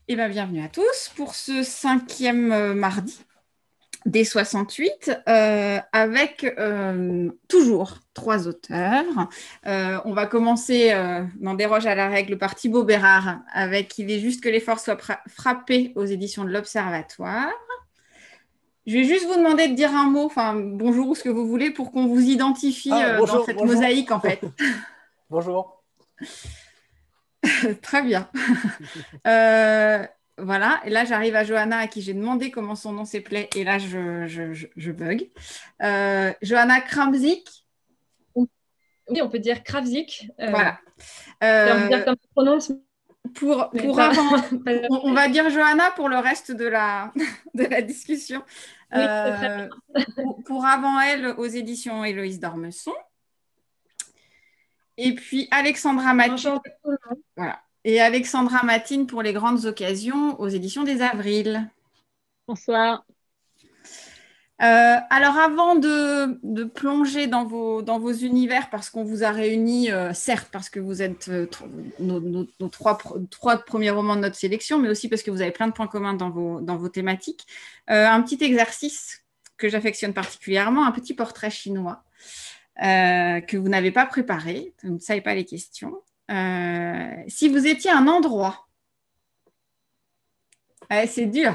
Eh bien, bienvenue à tous pour ce cinquième mardi des 68 avec toujours trois auteurs. On va commencer dans Déroge à la règle par Thibaut Bérard avec Il est juste que l'effort soit frappé aux éditions de l'Observatoire. Je vais juste vous demander de dire un mot, enfin bonjour ou ce que vous voulez pour qu'on vous identifie Ah, dans bonjour, cette bonjour. mosaïque en fait. Bonjour. Très bien. Euh, voilà, et là j'arrive à Johanna à qui j'ai demandé comment son nom s'appelait et là je bug. Johanna Kramzik, Oui, on peut dire Kravzik. voilà. J'ai envie de dire Euh, comme on prononce, mais pour pas, avant, pas- on va dire Johanna pour le reste de de la discussion. Oui, c'est très Euh, pour avant elle aux éditions Héloïse d'Ormesson. Et puis Alexandra bien. Matine, Enchantée tout le monde. voilà. Et Alexandra Matine pour les grandes occasions aux éditions des Avrils. Bonsoir. Alors avant de plonger dans vos univers, parce qu'on vous a réunis, certes parce que vous êtes nos trois premiers romans de notre sélection, mais aussi parce que vous avez plein de points communs dans vos thématiques, un petit exercice que j'affectionne particulièrement, un petit portrait chinois que vous n'avez pas préparé, vous ne savez pas les questions. Si vous étiez un endroit, c'est dur.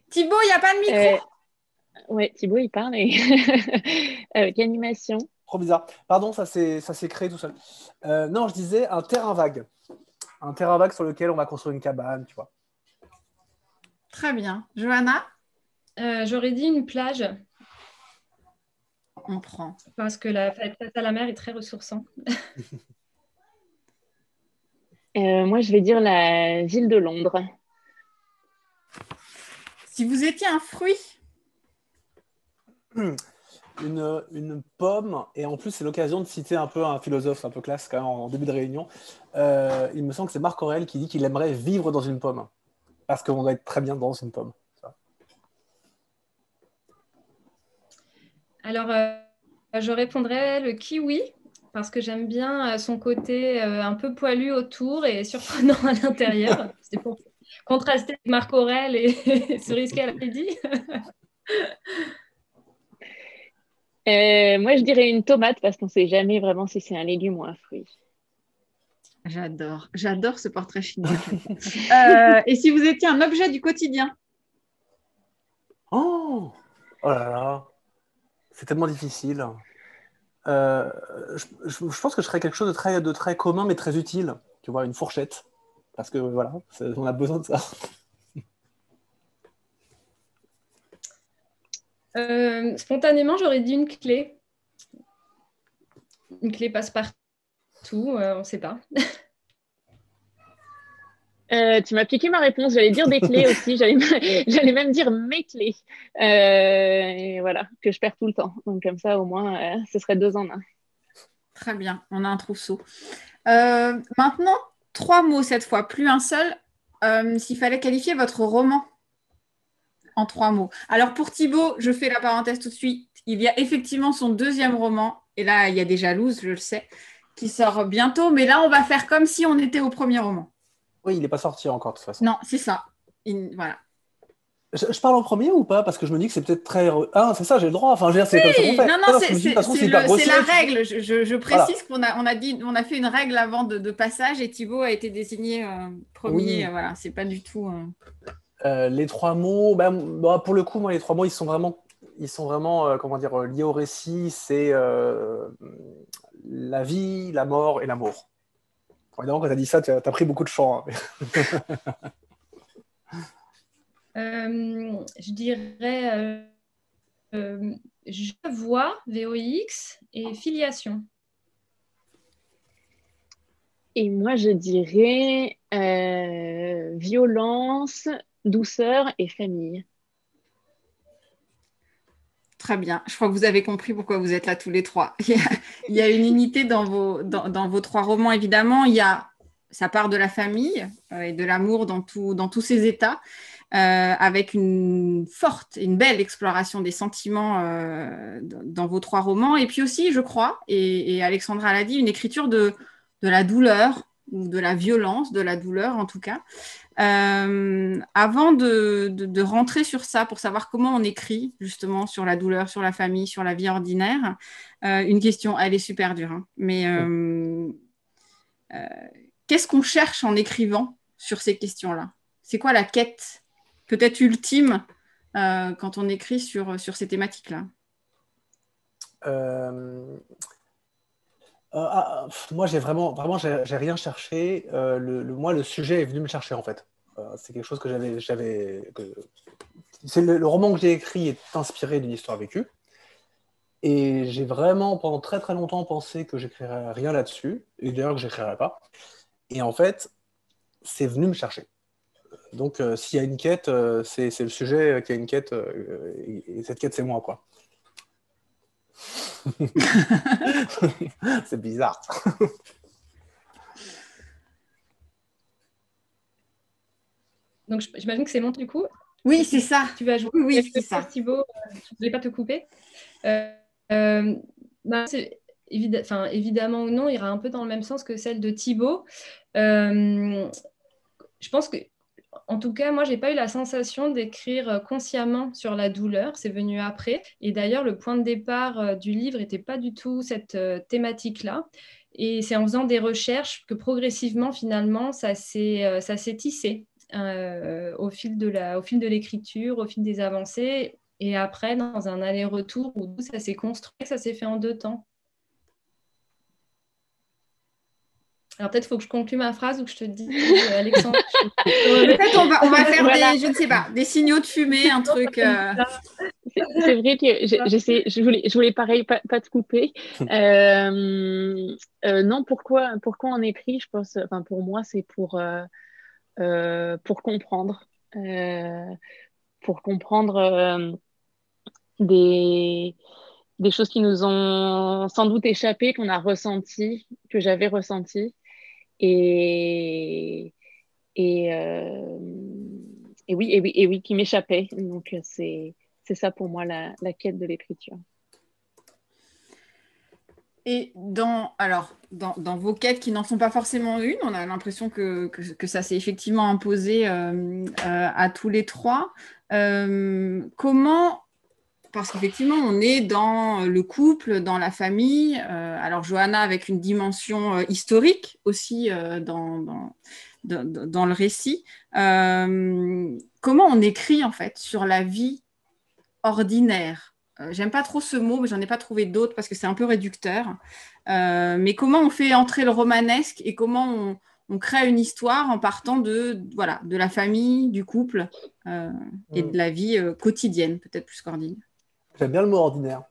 Thibaut, il n'y a pas de micro? Ouais, Thibaut, il parle avec animation. Trop bizarre. Pardon, ça s'est créé tout seul. Non, je disais un terrain vague. Un terrain vague sur lequel on va construire une cabane, tu vois. Très bien. Johanna, J'aurais dit une plage on prend. parce que la face à la mer est très ressourçant. Moi, je vais dire la ville de Londres. Si vous étiez un fruit, Une pomme, et en plus, c'est l'occasion de citer un peu un philosophe un peu classe quand même en début de réunion. Il me semble que c'est Marc Aurèle qui dit qu'il aimerait vivre dans une pomme. Parce qu'on va être très bien dans une pomme. Ça. Alors, je répondrais le kiwi parce que j'aime bien son côté un peu poilu autour et surprenant à l'intérieur. C'est pour contraster avec Marc Aurèle et se risquer à la midi. Moi, je dirais une tomate parce qu'on ne sait jamais vraiment si c'est un légume ou un fruit. j'adore ce portrait chinois. Et si vous étiez un objet du quotidien, Oh, oh là là, c'est tellement difficile. Euh, je pense que je serais quelque chose de très commun mais très utile. Tu vois, une fourchette. Parce que voilà, on a besoin de ça. Spontanément, j'aurais dit une clé. Une clé passe-partout, on ne sait pas. Tu m'as piqué ma réponse. J'allais dire des clés aussi. J'allais même dire mes clés. Et voilà, que je perds tout le temps. Donc comme ça, au moins, ce serait 2 en 1. très bien, on a un trousseau. Maintenant, trois mots cette fois, plus un seul. S'il fallait qualifier votre roman en trois mots. Alors pour Thibaut, je fais la parenthèse tout de suite. Il y a effectivement son deuxième roman, et là il y a des jalouses, je le sais, qui sort bientôt, mais là on va faire comme si on était au premier roman. Oui, il n'est pas sorti encore de toute façon. Non, c'est ça. Voilà. Je parle en premier ou pas? Parce que je me dis que c'est peut-être très. Ah, c'est ça, j'ai le droit. Enfin, je veux dire, c'est comme ça qu'on Oui, fait. non, non, Non, parce que je me dis, de toute façon, c'est hyper c'est grossier. la Tu sais. règle. Je Voilà. précise on a fait une règle avant de passage et Thibaut a été désigné premier. Oui, Voilà, c'est pas du tout. les trois mots, pour le coup, moi, les trois mots, ils sont vraiment comment dire, liés au récit. C'est la vie, la mort et l'amour. Bon, évidemment, quand tu as dit ça, tu as pris beaucoup de champ. Hein. Je dirais je vois, VOX et filiation. Et moi, je dirais violence, douceur et famille. Très bien. Je crois que vous avez compris pourquoi vous êtes là tous les trois. Il y a une unité dans vos trois romans, évidemment. Ça part de la famille et de l'amour dans tous ses états, avec une forte, une belle exploration des sentiments dans vos trois romans. Et puis aussi, je crois, et Alexandra l'a dit, une écriture de la douleur ou de la violence, de la douleur en tout cas. Avant de rentrer sur ça, pour savoir comment on écrit justement sur la douleur, sur la famille, sur la vie ordinaire, une question, elle est super dure, hein, mais qu'est-ce qu'on cherche en écrivant sur ces questions-là? C'est quoi la quête peut-être ultime quand on écrit sur ces thématiques-là? Moi, j'ai rien cherché. Moi, le sujet est venu me chercher, en fait. C'est quelque chose que le roman que j'ai écrit est inspiré d'une histoire vécue. Et j'ai vraiment, pendant très très longtemps, pensé que j'écrirais rien là-dessus, et d'ailleurs que j'écrirais pas. Et en fait, c'est venu me chercher. Donc, s'il y a une quête, c'est le sujet qui a une quête, et cette quête, c'est moi, quoi. C'est bizarre. Donc, j'imagine que c'est mon du coup. Oui, c'est ça. Tu vas jouer. Oui, c'est ça. Thibaut, je ne voulais pas te couper. Évidemment ou non, il ira un peu dans le même sens que celle de Thibaut. Je pense que, en tout cas, moi, j'ai pas eu la sensation d'écrire consciemment sur la douleur. C'est venu après. Et d'ailleurs, le point de départ du livre n'était pas du tout cette thématique-là. Et c'est en faisant des recherches que progressivement, finalement, ça s'est tissé au fil de l'écriture, au fil des avancées. Et après, dans un aller-retour où ça s'est construit, ça s'est fait en 2 temps. Alors peut-être il faut que je conclue ma phrase ou que je te dise, Alexandre. Peut-être on va faire Voilà. je ne sais pas, des signaux de fumée, un truc. C'est vrai que je voulais pareil, pas te couper. Non, pourquoi on écrit, je pense, enfin pour moi, c'est pour comprendre. Pour comprendre des, des choses qui nous ont sans doute échappé, qu'on a ressenti, que j'avais ressenti. Et, et, euh, et oui, qui m'échappait. Donc, c'est ça pour moi la quête de l'écriture. Et dans vos quêtes qui n'en sont pas forcément une, on a l'impression que ça s'est effectivement imposé à tous les trois. Comment, parce qu'effectivement, on est dans le couple, dans la famille. Alors, Johanna, avec une dimension historique aussi dans le récit. Comment on écrit, en fait, sur la vie ordinaire? J'aime pas trop ce mot, mais j'en ai pas trouvé d'autres parce que c'est un peu réducteur. Mais comment on fait entrer le romanesque et comment on crée une histoire en partant de la famille, du couple et de la vie quotidienne, peut-être plus qu'ordinaire. J'aime bien le mot ordinaire.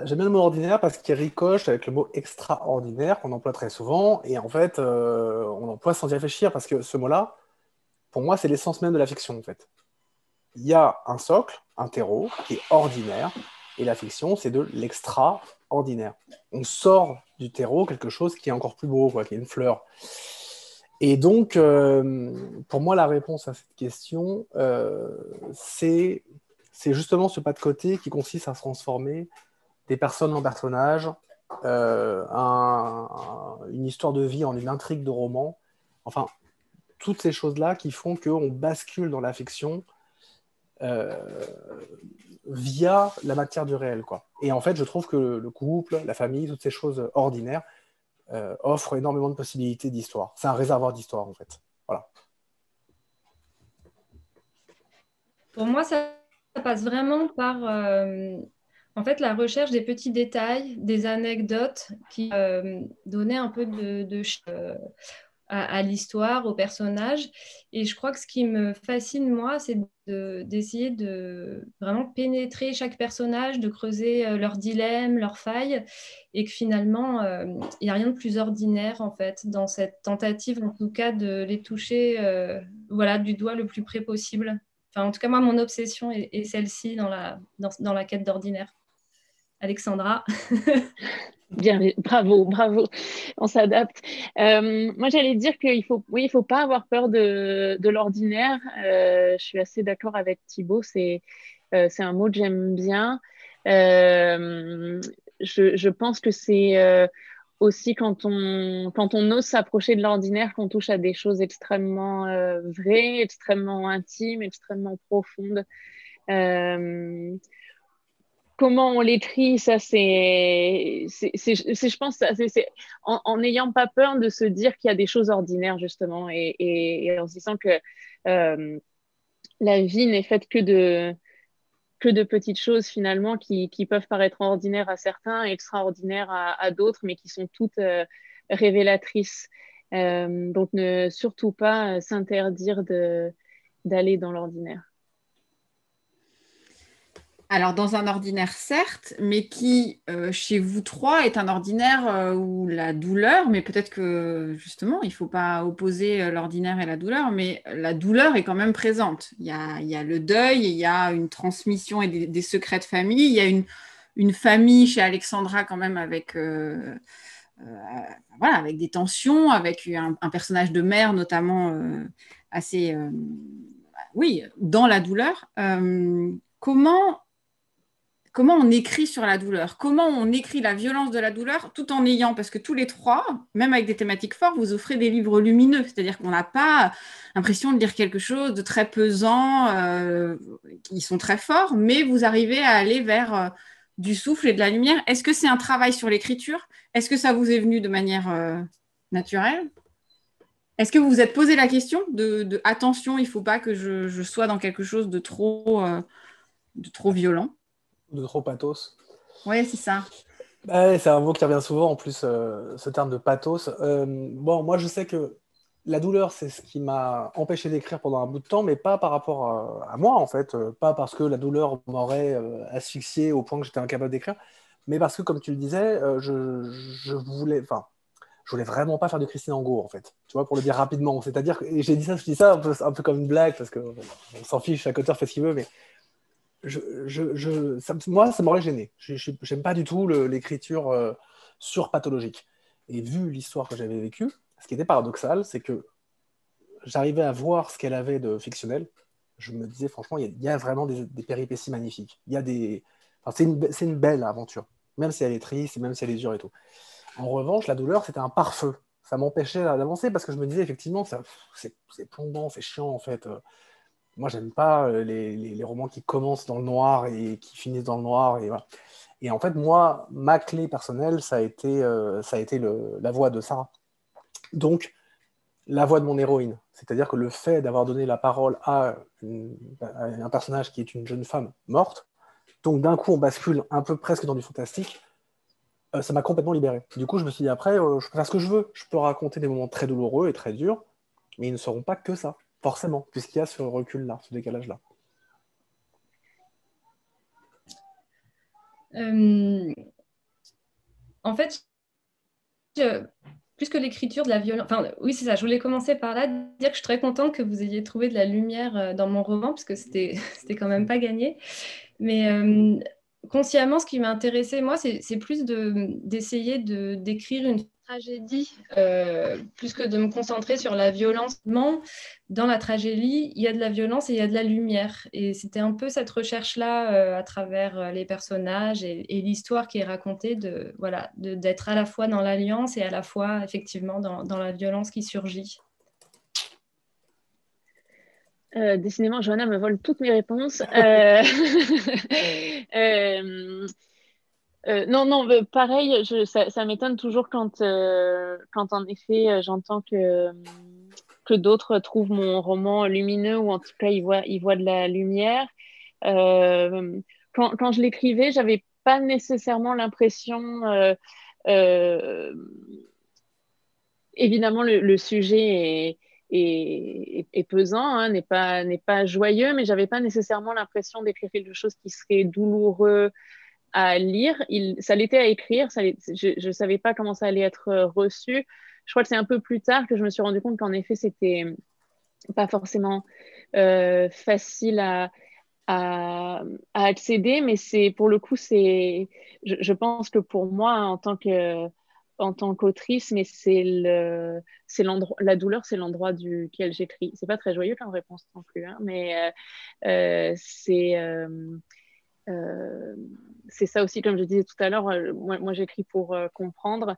J'aime bien le mot ordinaire parce qu'il ricoche avec le mot extraordinaire qu'on emploie très souvent. Et en fait, on l'emploie sans y réfléchir parce que ce mot-là, pour moi, c'est l'essence même de la fiction, en fait. Il y a un socle, un terreau, qui est ordinaire. Et la fiction, c'est de l'extraordinaire. On sort du terreau quelque chose qui est encore plus beau, quoi, qui est une fleur. Et donc, pour moi, la réponse à cette question, c'est justement ce pas de côté qui consiste à se transformer des personnes en personnages, une histoire de vie en une intrigue de roman. Enfin, toutes ces choses-là qui font qu'on bascule dans la fiction via la matière du réel, quoi. Et en fait, je trouve que le couple, la famille, toutes ces choses ordinaires offrent énormément de possibilités d'histoire. C'est un réservoir d'histoire, en fait. Voilà. Pour moi, ça passe vraiment par en fait, la recherche des petits détails, des anecdotes qui donnaient un peu à l'histoire, au personnage. Et je crois que ce qui me fascine, moi, c'est d'essayer de vraiment pénétrer chaque personnage, de creuser leurs dilemmes, leurs failles, et que finalement, il n'y a rien de plus ordinaire, en fait, dans cette tentative, en tout cas, de les toucher du doigt le plus près possible. Enfin, en tout cas, moi, mon obsession est celle-ci dans la quête d'ordinaire. Alexandra. Bien, bravo, on s'adapte. Moi, j'allais dire qu'il faut pas avoir peur de l'ordinaire. Je suis assez d'accord avec Thibaut, c'est un mot que j'aime bien. Je pense que c'est aussi quand on ose s'approcher de l'ordinaire, qu'on touche à des choses extrêmement vraies, extrêmement intimes, extrêmement profondes. Comment on l'écrit, ça je pense, c'est en n'ayant pas peur de se dire qu'il y a des choses ordinaires justement, et en se disant que la vie n'est faite que de petites choses finalement qui peuvent paraître ordinaires à certains et extraordinaires à d'autres, mais qui sont toutes révélatrices. Donc ne surtout pas s'interdire d'aller dans l'ordinaire. Alors, dans un ordinaire, certes, mais qui, chez vous trois, est un ordinaire où la douleur, mais peut-être que, justement, il ne faut pas opposer l'ordinaire et la douleur, mais la douleur est quand même présente. Il y a le deuil, il y a une transmission et des secrets de famille, il y a une famille chez Alexandra quand même avec, voilà, avec des tensions, avec un personnage de mère notamment assez, oui, dans la douleur. Comment on écrit sur la douleur? Comment on écrit la violence de la douleur tout en ayant, parce que tous les trois, même avec des thématiques fortes, vous offrez des livres lumineux, c'est-à-dire qu'on n'a pas l'impression de lire quelque chose de très pesant, ils sont très forts, mais vous arrivez à aller vers du souffle et de la lumière. Est-ce que c'est un travail sur l'écriture? Est-ce que ça vous est venu de manière naturelle? Est-ce que vous vous êtes posé la question de attention, il ne faut pas que je sois dans quelque chose de trop violent? De trop pathos. Oui, c'est ça. Ouais, c'est un mot qui revient souvent, en plus, ce terme de pathos. Bon, moi, je sais que la douleur, c'est ce qui m'a empêché d'écrire pendant un bout de temps, mais pas par rapport à moi, en fait. Pas parce que la douleur m'aurait asphyxié au point que j'étais incapable d'écrire, mais parce que, comme tu le disais, je voulais vraiment pas faire de Christine Angot, en fait. Tu vois, pour le dire rapidement. C'est-à-dire que, et je dis ça un peu comme une blague, parce qu'on s'en fiche, chaque auteur fait ce qu'il veut, mais moi, ça m'aurait gêné. J'aime pas du tout l'écriture surpathologique. Et vu l'histoire que j'avais vécue, ce qui était paradoxal, c'est que j'arrivais à voir ce qu'elle avait de fictionnel. Je me disais, franchement, il y a vraiment des péripéties magnifiques. Enfin, c'est une belle aventure, même si elle est triste, et même si elle est dure et tout. En revanche, la douleur, c'était un pare-feu. Ça m'empêchait d'avancer parce que je me disais, effectivement, c'est plombant, c'est chiant, en fait. Moi, j'aime pas les romans qui commencent dans le noir et qui finissent dans le noir. Et, voilà. Et en fait, moi, ma clé personnelle, ça a été la voix de Sarah. Donc, la voix de mon héroïne. C'est-à-dire que le fait d'avoir donné la parole à un personnage qui est une jeune femme morte, donc d'un coup, on bascule un peu presque dans du fantastique, ça m'a complètement libéré. Du coup, je me suis dit, après, je peux faire ce que je veux. Je peux raconter des moments très douloureux et très durs, mais ils ne seront pas que ça, forcément, puisqu'il y a ce recul-là, ce décalage-là. En fait, plus que l'écriture de la violence, enfin oui c'est ça, je voulais commencer par là, dire que je suis très contente que vous ayez trouvé de la lumière dans mon roman, parce que c'était quand même pas gagné. Mais consciemment, ce qui m'a intéressé, moi, c'est plus d'essayer d'écrire une tragédie, plus que de me concentrer sur la violence. Dans la tragédie, il y a de la violence et il y a de la lumière. Et c'était un peu cette recherche-là à travers les personnages et l'histoire qui est racontée, d'être à la fois dans l'alliance et à la fois, effectivement, dans la violence qui surgit. Décidément, Johanna me vole toutes mes réponses. Non, pareil, ça m'étonne toujours quand en effet, j'entends que d'autres trouvent mon roman lumineux, ou en tout cas, ils voient de la lumière. Quand je l'écrivais, j'avais pas nécessairement l'impression... évidemment, le sujet est pesant, hein, n'est pas joyeux, mais j'avais pas nécessairement l'impression d'écrire quelque chose qui serait douloureux à lire. Ça l'était à écrire, je savais pas comment ça allait être reçu. Je crois que c'est un peu plus tard que je me suis rendu compte qu'en effet, c'était pas forcément facile à accéder, mais pour le coup, je pense que pour moi, en tant qu'autrice, mais c'est l'endroit, la douleur, c'est l'endroit duquel j'écris. C'est pas très joyeux comme réponse non plus, hein, mais c'est ça aussi, comme je disais tout à l'heure, moi j'écris pour comprendre,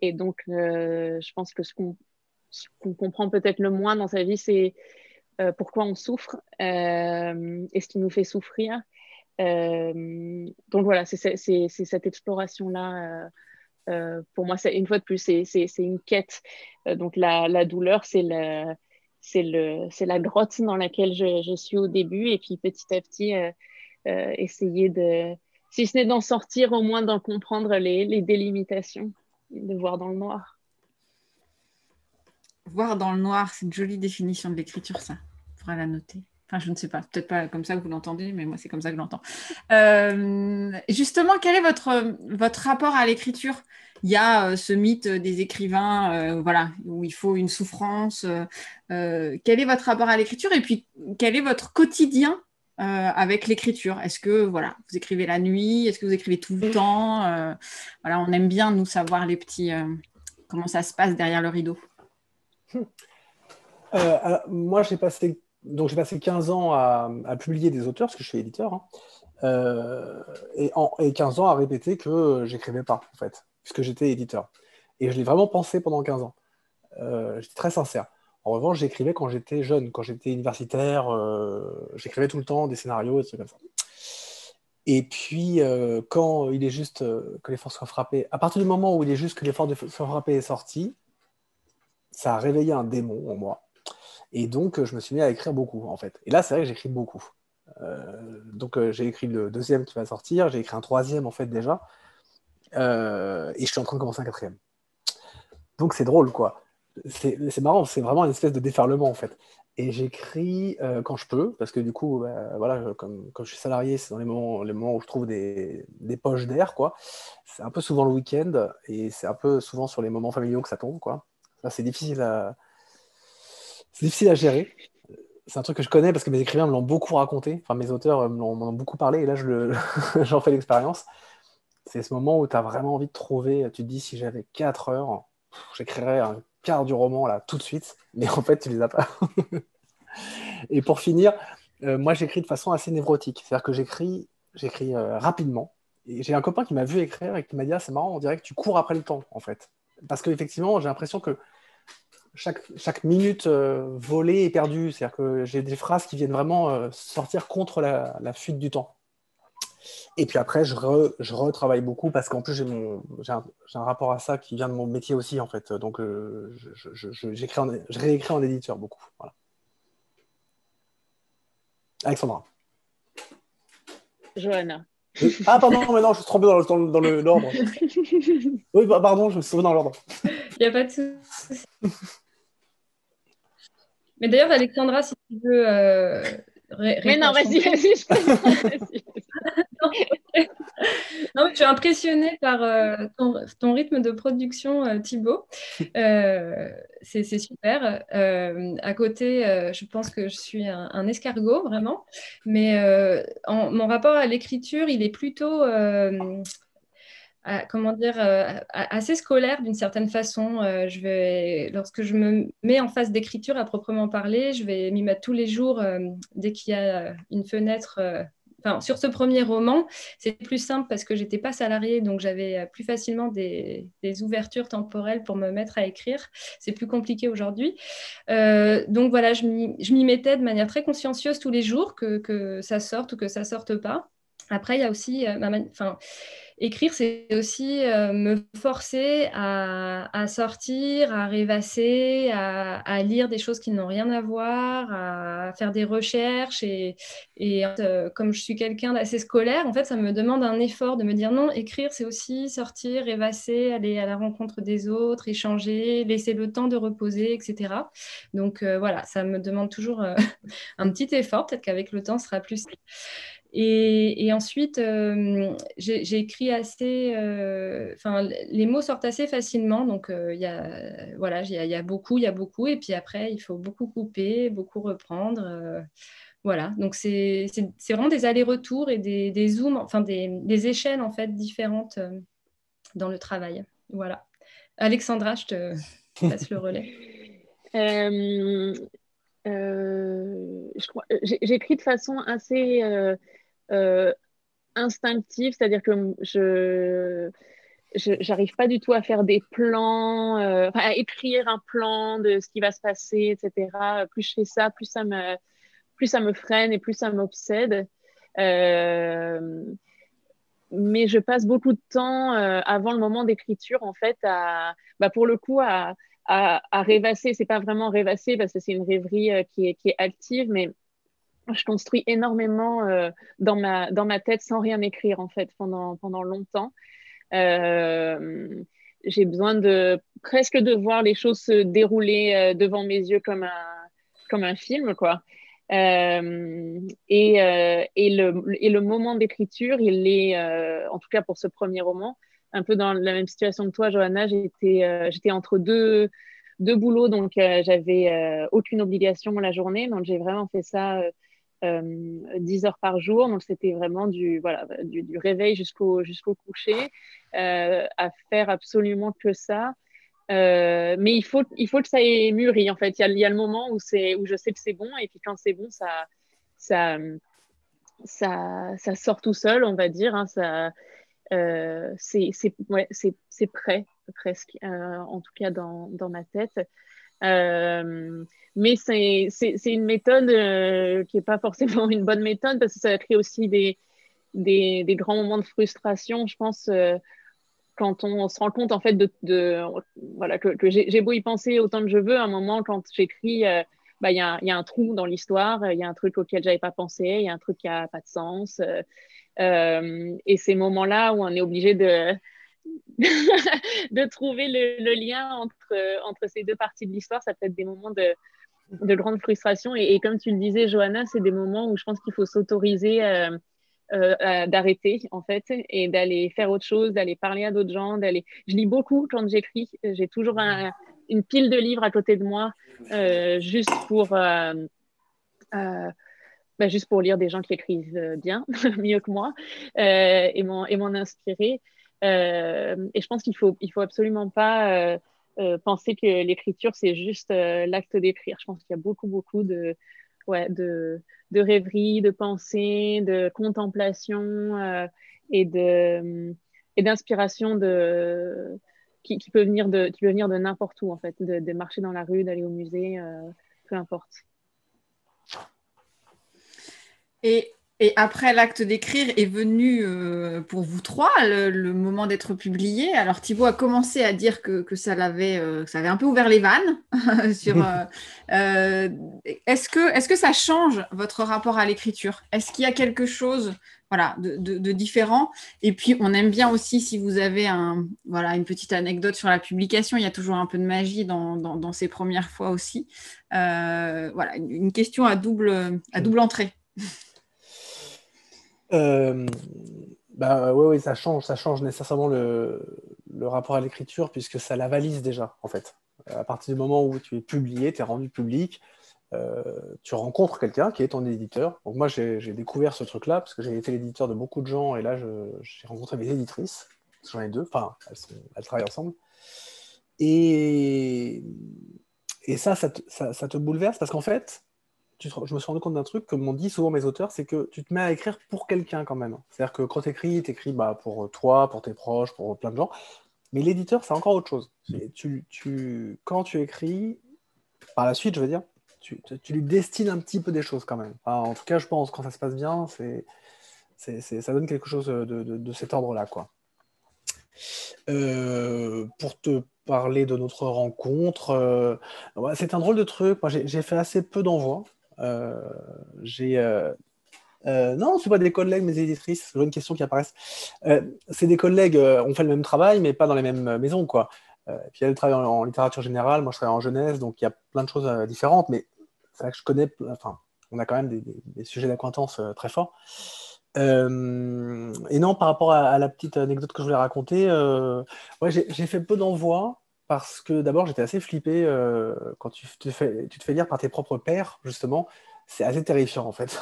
Et donc, je pense que ce qu'on comprend peut-être le moins dans sa vie, c'est pourquoi on souffre et ce qui nous fait souffrir. Donc voilà, c'est cette exploration-là. Pour moi, une fois de plus, c'est une quête. Donc la douleur, c'est la grotte dans laquelle je suis au début. Et puis petit à petit, essayer si ce n'est d'en sortir, au moins d'en comprendre les délimitations, de voir dans le noir. Voir dans le noir, c'est une jolie définition de l'écriture, ça. On pourra la noter. Enfin, je ne sais pas, peut-être pas comme ça que vous l'entendez, mais moi, c'est comme ça que je l'entends. Justement, quel est votre rapport à l'écriture? Il y a ce mythe des écrivains, voilà, où il faut une souffrance. Quel est votre rapport à l'écriture? Et puis, quel est votre quotidien avec l'écriture? Est-ce que, voilà, vous écrivez la nuit? Est-ce que vous écrivez tout le temps? Voilà, on aime bien, nous, savoir les petits... comment ça se passe derrière le rideau. Alors, moi, j'ai passé 15 ans à publier des auteurs, parce que je suis éditeur, hein, et 15 ans à répéter que j'écrivais pas, en fait, puisque j'étais éditeur. Et je l'ai vraiment pensé pendant 15 ans. J'étais très sincère. En revanche, j'écrivais quand j'étais jeune, quand j'étais universitaire, j'écrivais tout le temps des scénarios, des trucs comme ça. Et puis, quand il est juste que l'effort soit frappé, à partir du moment où il est juste que l'effort soit frappé est sorti, ça a réveillé un démon en moi. Et donc, je me suis mis à écrire beaucoup, en fait. Et là, c'est vrai que j'écris beaucoup. Donc, j'ai écrit le deuxième qui va sortir, j'ai écrit un troisième, en fait, déjà. Et je suis en train de commencer un quatrième. Donc, c'est drôle, quoi. C'est marrant, c'est vraiment une espèce de déferlement, en fait. Et j'écris quand je peux, parce que du coup, voilà, comme je suis salarié, c'est dans les moments où je trouve des poches d'air, quoi. C'est un peu souvent le week-end, et c'est un peu souvent sur les moments familiaux que ça tombe, quoi. Là, c'est difficile à gérer. C'est un truc que je connais parce que mes écrivains me l'ont beaucoup raconté. Enfin, mes auteurs m'en ont beaucoup parlé, et là, j'en fais l'expérience. C'est ce moment où tu as vraiment envie de trouver. Tu te dis, si j'avais 4 heures, j'écrirais un quart du roman, là, tout de suite. Mais en fait, tu les as pas. Et pour finir, moi, j'écris de façon assez névrotique. C'est-à-dire que j'écris rapidement. Et j'ai un copain qui m'a vu écrire et qui m'a dit, ah, c'est marrant, on dirait que tu cours après le temps, en fait. Parce qu'effectivement, j'ai l'impression que chaque minute volée est perdue. C'est-à-dire que j'ai des phrases qui viennent vraiment sortir contre la fuite du temps. Et puis après, je retravaille beaucoup parce qu'en plus, j'ai un rapport à ça qui vient de mon métier aussi, en fait. Donc, je réécris en éditeur beaucoup. Voilà. Alexandra. Johanna. Ah, pardon, mais non, je suis trompé dans l'ordre. Oui, pardon, je me suis trompé dans l'ordre. Il n'y a pas de souci. Mais d'ailleurs, Alexandra, si tu veux. Mais non, vas-y, vas-y. Non, mais je suis impressionnée par ton rythme de production, Thibaut. C'est super. À côté, je pense que je suis un escargot, vraiment. Mais mon rapport à l'écriture, il est plutôt, comment dire, assez scolaire d'une certaine façon. Lorsque je me mets en phase d'écriture à proprement parler, je vais m'y mettre tous les jours dès qu'il y a une fenêtre. Enfin, sur ce premier roman, c'est plus simple parce que j'étais pas salariée, donc j'avais plus facilement des ouvertures temporelles pour me mettre à écrire. C'est plus compliqué aujourd'hui. Donc voilà, je m'y mettais de manière très consciencieuse tous les jours, que ça sorte ou que ça sorte pas. Après, il y a aussi, écrire, c'est aussi me forcer à sortir, à rêvasser, à lire des choses qui n'ont rien à voir, à faire des recherches. Et comme je suis quelqu'un d'assez scolaire, en fait, ça me demande un effort de me dire non, écrire, c'est aussi sortir, rêvasser, aller à la rencontre des autres, échanger, laisser le temps de reposer, etc. Donc voilà, ça me demande toujours un petit effort. Peut-être qu'avec le temps, ce sera plus... Et ensuite, j'ai écrit assez. Enfin, les mots sortent assez facilement. Donc, voilà, il y a beaucoup, il y a beaucoup. Et puis après, il faut beaucoup couper, beaucoup reprendre. Voilà. Donc, c'est vraiment des allers-retours et des zooms, enfin, des échelles, en fait, différentes dans le travail. Voilà. Alexandra, je te passe le relais. J'écris de façon assez instinctive, c'est-à-dire que j'arrive pas du tout à faire des plans, à écrire un plan de ce qui va se passer, etc. Plus je fais ça, plus ça me freine et plus ça m'obsède. Euh, mais je passe beaucoup de temps avant le moment d'écriture, en fait, pour le coup, à rêvasser. C'est pas vraiment rêvasser parce que c'est une rêverie qui est active, mais je construis énormément dans ma tête sans rien écrire, en fait, pendant longtemps. J'ai besoin presque de voir les choses se dérouler devant mes yeux comme un film, quoi. Et le moment d'écriture, il est, en tout cas pour ce premier roman, un peu dans la même situation que toi, Johanna. J'étais entre deux boulots, donc j'avais aucune obligation la journée, donc j'ai vraiment fait ça 10 heures par jour. Donc, c'était vraiment du réveil jusqu'au coucher, à faire absolument que ça. Mais il faut que ça ait mûri, en fait. Il y a le moment où je sais que c'est bon, et puis quand c'est bon, ça, ça sort tout seul, on va dire. Hein, c'est prêt, presque, en tout cas dans ma tête. Mais c'est une méthode qui n'est pas forcément une bonne méthode parce que ça crée aussi des grands moments de frustration, je pense, quand on se rend compte en fait voilà, que j'ai beau y penser autant que je veux, à un moment, quand j'écris, il y a un trou dans l'histoire, il y a un truc auquel j'avais pas pensé, il y a un truc qui a pas de sens. Et ces moments-là où on est obligé de trouver le lien entre ces deux parties de l'histoire, ça peut être des moments de grande frustration. Et comme tu le disais, Johanna, c'est des moments où je pense qu'il faut s'autoriser d'arrêter, en fait, et d'aller faire autre chose, d'aller parler à d'autres gens. Je lis beaucoup quand j'écris. J'ai toujours une pile de livres à côté de moi, juste juste pour lire des gens qui écrivent bien, mieux que moi, et m'en inspirer. Et je pense qu'il faut absolument pas penser que l'écriture, c'est juste l'acte d'écrire. Je pense qu'il y a beaucoup, beaucoup de rêverie, de pensée, de contemplation et d'inspiration qui peut venir de n'importe où, en fait, de marcher dans la rue, d'aller au musée, peu importe. Et après l'acte d'écrire est venu pour vous trois le moment d'être publié. Alors Thibaut a commencé à dire que ça avait un peu ouvert les vannes. Est-ce que ça change votre rapport à l'écriture? Est-ce qu'il y a quelque chose de différent? Et puis on aime bien aussi si vous avez une petite anecdote sur la publication. Il y a toujours un peu de magie dans ces premières fois aussi. Une question à double entrée. Oui, ça change nécessairement le rapport à l'écriture puisque ça la valise déjà, en fait. À partir du moment où tu es publié, tu es rendu public, tu rencontres quelqu'un qui est ton éditeur. Donc moi, j'ai découvert ce truc-là parce que j'ai été l'éditeur de beaucoup de gens et là, j'ai rencontré mes éditrices. J'en ai deux, enfin, elles travaillent ensemble. Et ça te bouleverse parce qu'en fait, je me suis rendu compte d'un truc, comme m'ont dit souvent mes auteurs, c'est que tu te mets à écrire pour quelqu'un quand même. C'est-à-dire que quand tu écris pour toi, pour tes proches, pour plein de gens. Mais l'éditeur, c'est encore autre chose. Quand tu écris, par la suite, je veux dire, tu lui destines un petit peu des choses quand même. Enfin, en tout cas, je pense, quand ça se passe bien, ça donne quelque chose de cet ordre-là, quoi. Pour te parler de notre rencontre, c'est un drôle de truc. Moi, j'ai fait assez peu d'envois. Non, c'est pas des collègues, mes éditrices. C'est une question qui apparaissent. C'est des collègues, on fait le même travail, mais pas dans les mêmes maisons, quoi. Puis elle travaille en littérature générale, moi je travaille en jeunesse, donc il y a plein de choses différentes, mais c'est vrai que je connais, enfin, on a quand même des sujets d'acquaintance très forts. Et non, par rapport à la petite anecdote que je voulais raconter, j'ai fait peu d'envois parce que d'abord j'étais assez flippé quand tu te fais lire par tes propres pairs, justement. C'est assez terrifiant en fait.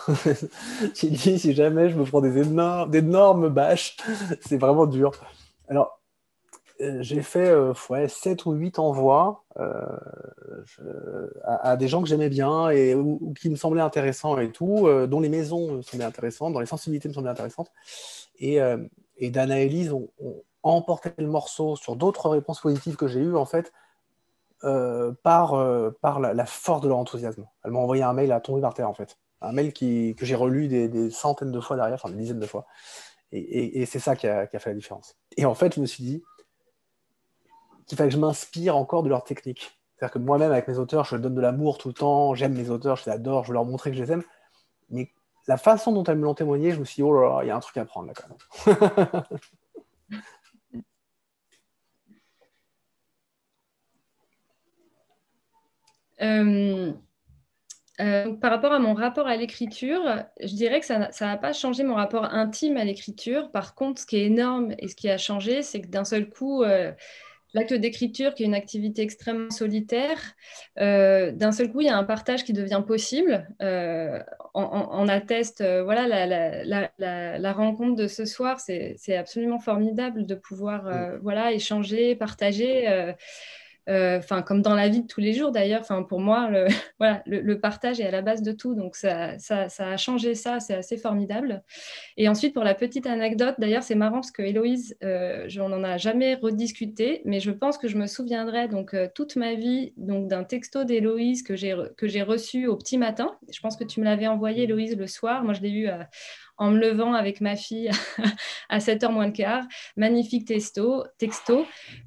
J'ai dit, si jamais je me prends d'énormes bâches, c'est vraiment dur. Alors, j'ai fait 7 ou 8 envois à des gens que j'aimais bien ou qui me semblaient intéressants et tout, dont les maisons me semblaient intéressantes, dont les sensibilités me semblaient intéressantes. Et Dana et Elise emporté le morceau sur d'autres réponses positives que j'ai eues, en fait, par la force de leur enthousiasme. Elles m'ont envoyé un mail à tomber par terre, en fait. Un mail que j'ai relu des centaines de fois derrière, enfin des dizaines de fois. Et c'est ça qui a fait la différence. Et en fait, je me suis dit qu'il fallait que je m'inspire encore de leur technique. C'est-à-dire que moi-même, avec mes auteurs, je donne de l'amour tout le temps, j'aime mes auteurs, je les adore, je veux leur montrer que je les aime. Mais la façon dont elles me l'ont témoigné, je me suis dit, oh là là, il y a un truc à prendre là quand même. Par rapport à mon rapport à l'écriture, je dirais que ça n'a pas changé mon rapport intime à l'écriture. Par contre, ce qui est énorme et ce qui a changé, c'est que d'un seul coup, l'acte d'écriture, qui est une activité extrêmement solitaire, d'un seul coup, il y a un partage qui devient possible. On atteste, voilà, la rencontre de ce soir, c'est absolument formidable de pouvoir voilà, échanger, partager. Enfin, comme dans la vie de tous les jours d'ailleurs, enfin, pour moi, voilà, le partage est à la base de tout. Donc, ça a changé ça, c'est assez formidable. Et ensuite, pour la petite anecdote, d'ailleurs, c'est marrant parce que Héloïse, on n'en a jamais rediscuté, mais je pense que je me souviendrai donc toute ma vie donc d'un texto d'Héloïse que j'ai reçu au petit matin. Je pense que tu me l'avais envoyé, Héloïse, le soir. Moi, je l'ai eu en me levant avec ma fille à 7h moins le quart. Magnifique texto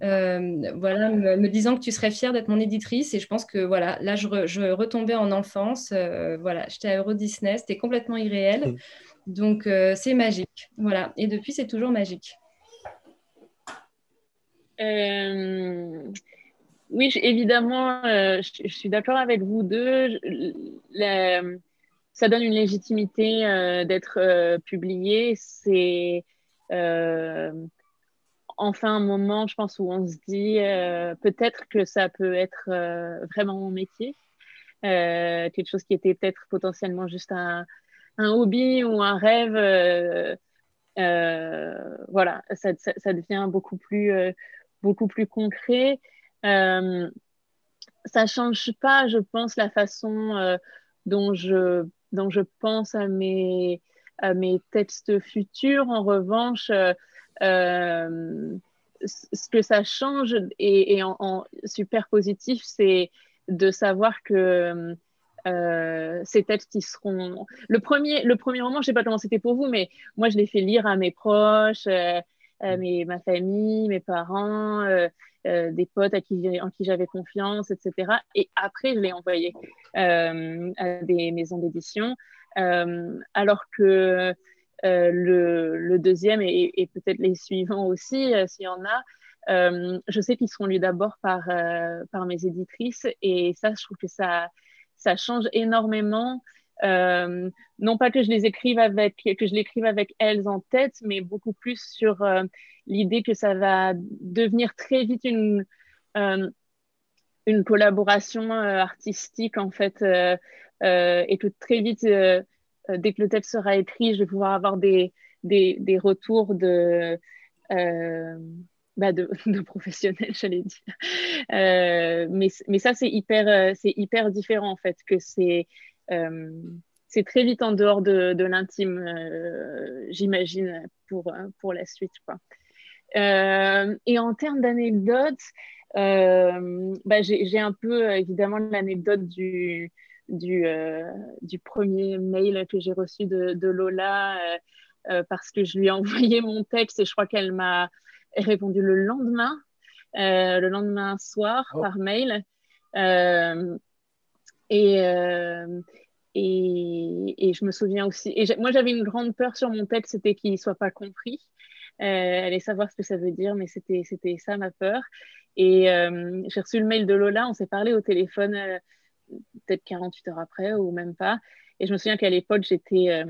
voilà, me disant que tu serais fière d'être mon éditrice. Et je pense que voilà, là, je retombais en enfance. Voilà, j'étais à Euro Disney, c'était complètement irréel. même. Donc, c'est magique. Voilà. Et depuis, c'est toujours magique. Oui, évidemment, je suis d'accord avec vous deux. Ça donne une légitimité d'être publié. C'est enfin un moment, je pense, où on se dit peut-être que ça peut être vraiment mon métier. Quelque chose qui était peut-être potentiellement juste un hobby ou un rêve. Voilà, ça devient beaucoup plus concret. Euh, Ça change pas, je pense, la façon dont dont je pense à mes textes futurs. En revanche, euh, ce que ça change et en super positif, c'est de savoir que ces textes qui seront le premier roman, je sais pas comment c'était pour vous, mais moi je l'ai fait lire à mes proches, ma famille, mes parents, des potes en qui j'avais confiance, etc. Et après je l'ai envoyé à des maisons d'édition, alors que le deuxième et peut-être les suivants aussi, s'il y en a, je sais qu'ils seront lus d'abord par mes éditrices et ça, je trouve que ça change énormément. Non pas que je l'écrive avec elles en tête, mais beaucoup plus sur l'idée que ça va devenir très vite une collaboration artistique en fait, et que très vite, dès que le texte sera écrit, je vais pouvoir avoir des retours de professionnels, j'allais dire. Mais ça, c'est hyper différent, en fait, que c'est très vite en dehors de l'intime, j'imagine, pour la suite, quoi. Et en termes d'anecdotes, j'ai un peu, évidemment, l'anecdote du premier mail que j'ai reçu de Lola, parce que je lui ai envoyé mon texte et je crois qu'elle m'a répondu le lendemain soir par mail. Et, euh, et je me souviens aussi, moi j'avais une grande peur sur mon texte, c'était qu'il ne soit pas compris. Allez savoir ce que ça veut dire, mais c'était ça ma peur. Et j'ai reçu le mail de Lola, on s'est parlé au téléphone peut-être 48 heures après ou même pas. Et je me souviens qu'à l'époque, j'étais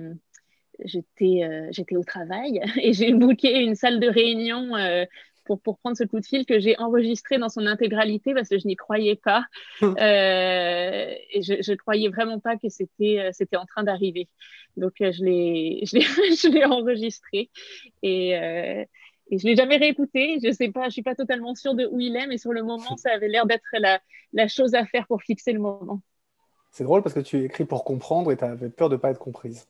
au travail et j'ai booké une salle de réunion pour prendre ce coup de fil que j'ai enregistré dans son intégralité parce que je n'y croyais pas. Et je croyais vraiment pas que c'était en train d'arriver. Donc, je l'ai enregistré et je l'ai jamais réécouté. Je sais pas, je suis pas totalement sûre de où il est, mais sur le moment, ça avait l'air d'être la chose à faire pour fixer le moment. C'est drôle parce que tu écris pour comprendre et tu avais peur de ne pas être comprise.